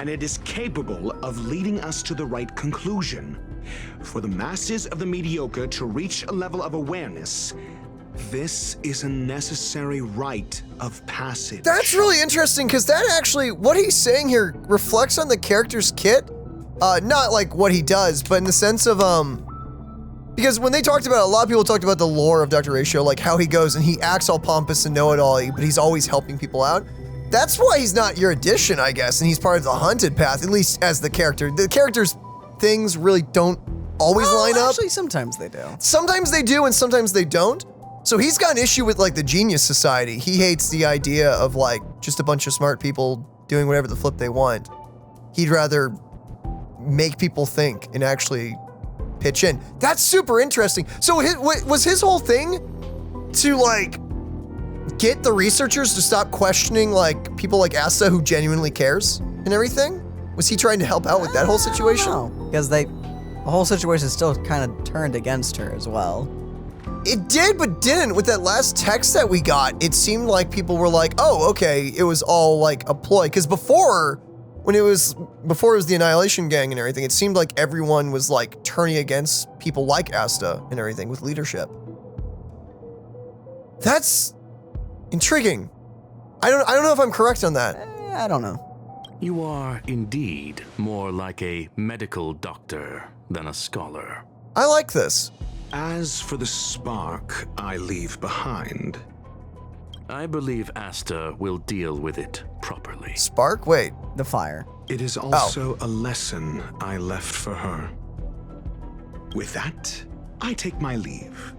and it is capable of leading us to the right conclusion. For the masses of the mediocre to reach a level of awareness, this is a necessary rite of passage. That's really interesting, because that actually, what he's saying here reflects on the character's kit. Not like what he does, but in the sense of, because when they talked about it, a lot of people talked about the lore of Dr. Ratio, like how he goes and he acts all pompous and know-it-all, but he's always helping people out. That's why he's not your addition, I guess, and he's part of the hunted path, at least as the character. The character's things really don't always line up. Actually, sometimes they do. Sometimes they do, and sometimes they don't. So he's got an issue with like the Genius Society. He hates the idea of like just a bunch of smart people doing whatever the flip they want. He'd rather make people think and actually pitch in. That's super interesting. So was his whole thing to like get the researchers to stop questioning like people like Asta who genuinely cares and everything? Was he trying to help out with that whole situation? No, because the whole situation still kind of turned against her as well. It did, but didn't. With that last text that we got, it seemed like people were like, oh, okay, it was all like a ploy. Because before it was the Annihilation Gang and everything, it seemed like everyone was like turning against people like Asta and everything with leadership. That's intriguing. I don't know if I'm correct on that. I don't know. You are indeed more like a medical doctor than a scholar. I like this. As for the spark I leave behind, I believe Asta will deal with it properly. Spark? Wait. The fire. It is also a lesson I left for her. With that, I take my leave.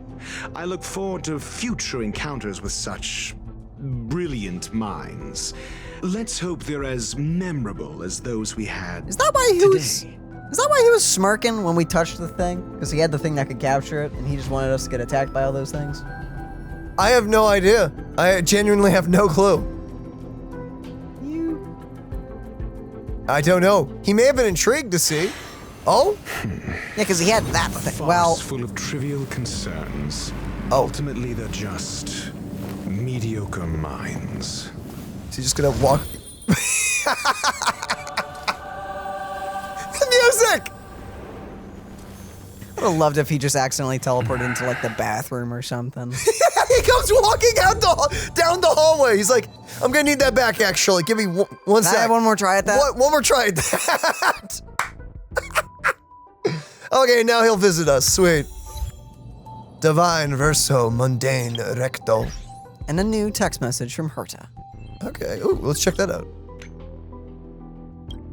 I look forward to future encounters with such brilliant minds. Let's hope they're as memorable as those we had Is that why he today. Is that why he was smirking when we touched the thing? Because he had the thing that could capture it, and he just wanted us to get attacked by all those things? I have no idea. I genuinely have no clue. I don't know. He may have been intrigued to see. Oh? Yeah, because he had that thing. Well, full of trivial concerns. Ultimately, they're just mediocre minds. Is he just gonna walk? Music! I would have loved if he just accidentally teleported into like the bathroom or something. He comes walking out down the hallway. He's like, I'm gonna need that back actually. Give me one sec. Can I have one more try at that? One more try at that. Okay, now he'll visit us. Sweet. Divine verso mundane recto. And a new text message from Herta. Okay, ooh, let's check that out.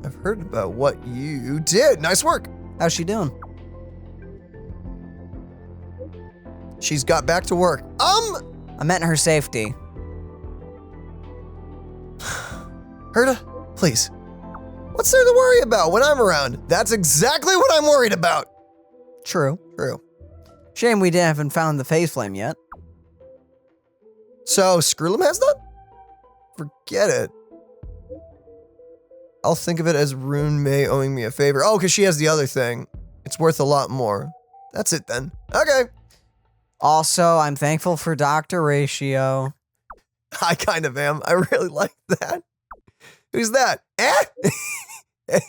I've heard about what you did. Nice work. How's she doing? She's got back to work. I meant her safety. Herta, please. What's there to worry about when I'm around? That's exactly what I'm worried about. True. True. Shame we haven't found the phase flame yet. So, Skrullum has that? Forget it. I'll think of it as Rune May owing me a favor. Oh, because she has the other thing. It's worth a lot more. That's it then. Okay. Also, I'm thankful for Dr. Ratio. I kind of am. I really like that. Who's that? Eh?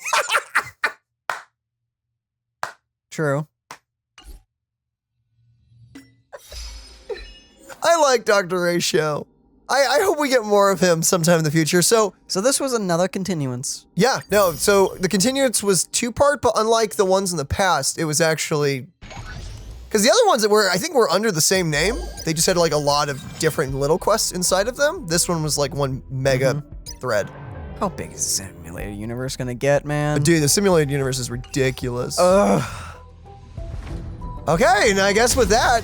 True. I like Dr. Ratio. I hope we get more of him sometime in the future. So this was another continuance. Yeah, no, so the continuance was 2-part, but unlike the ones in the past, it was actually... Because the other ones that I think were under the same name, they just had like a lot of different little quests inside of them. This one was like one mega thread. How big is the simulated universe gonna get, man? But dude, the simulated universe is ridiculous. Okay, and I guess with that,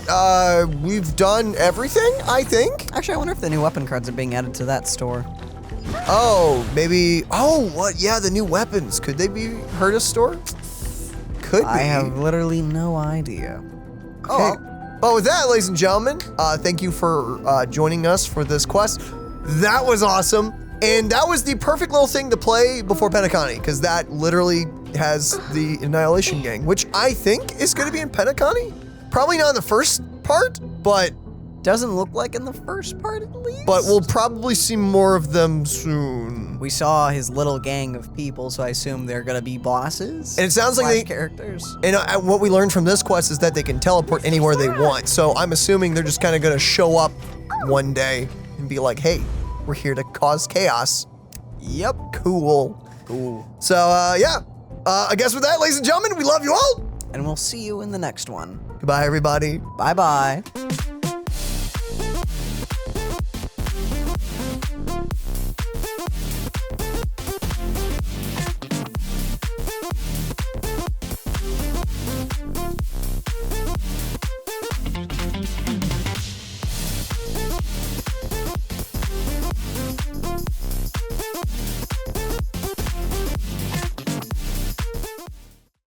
we've done everything, I think. Actually, I wonder if the new weapon cards are being added to that store. Oh, maybe. Oh, what? Yeah, the new weapons. Could they be Herta's store? Could be. I have literally no idea. Okay. Well, with that, ladies and gentlemen, thank you for joining us for this quest. That was awesome. And that was the perfect little thing to play before Penacony, because that literally has the Annihilation Gang, which I think is going to be in Penacony. Probably not in the first part, but... Doesn't look like in the first part, at least. But we'll probably see more of them soon. We saw his little gang of people, so I assume they're going to be bosses. And it sounds like they... characters. And what we learned from this quest is that they can teleport anywhere they want. So I'm assuming they're just kind of going to show up one day and be like, hey, we're here to cause chaos. Yep. Cool. So, yeah. I guess with that, ladies and gentlemen, we love you all. And we'll see you in the next one. Goodbye, everybody. Bye-bye.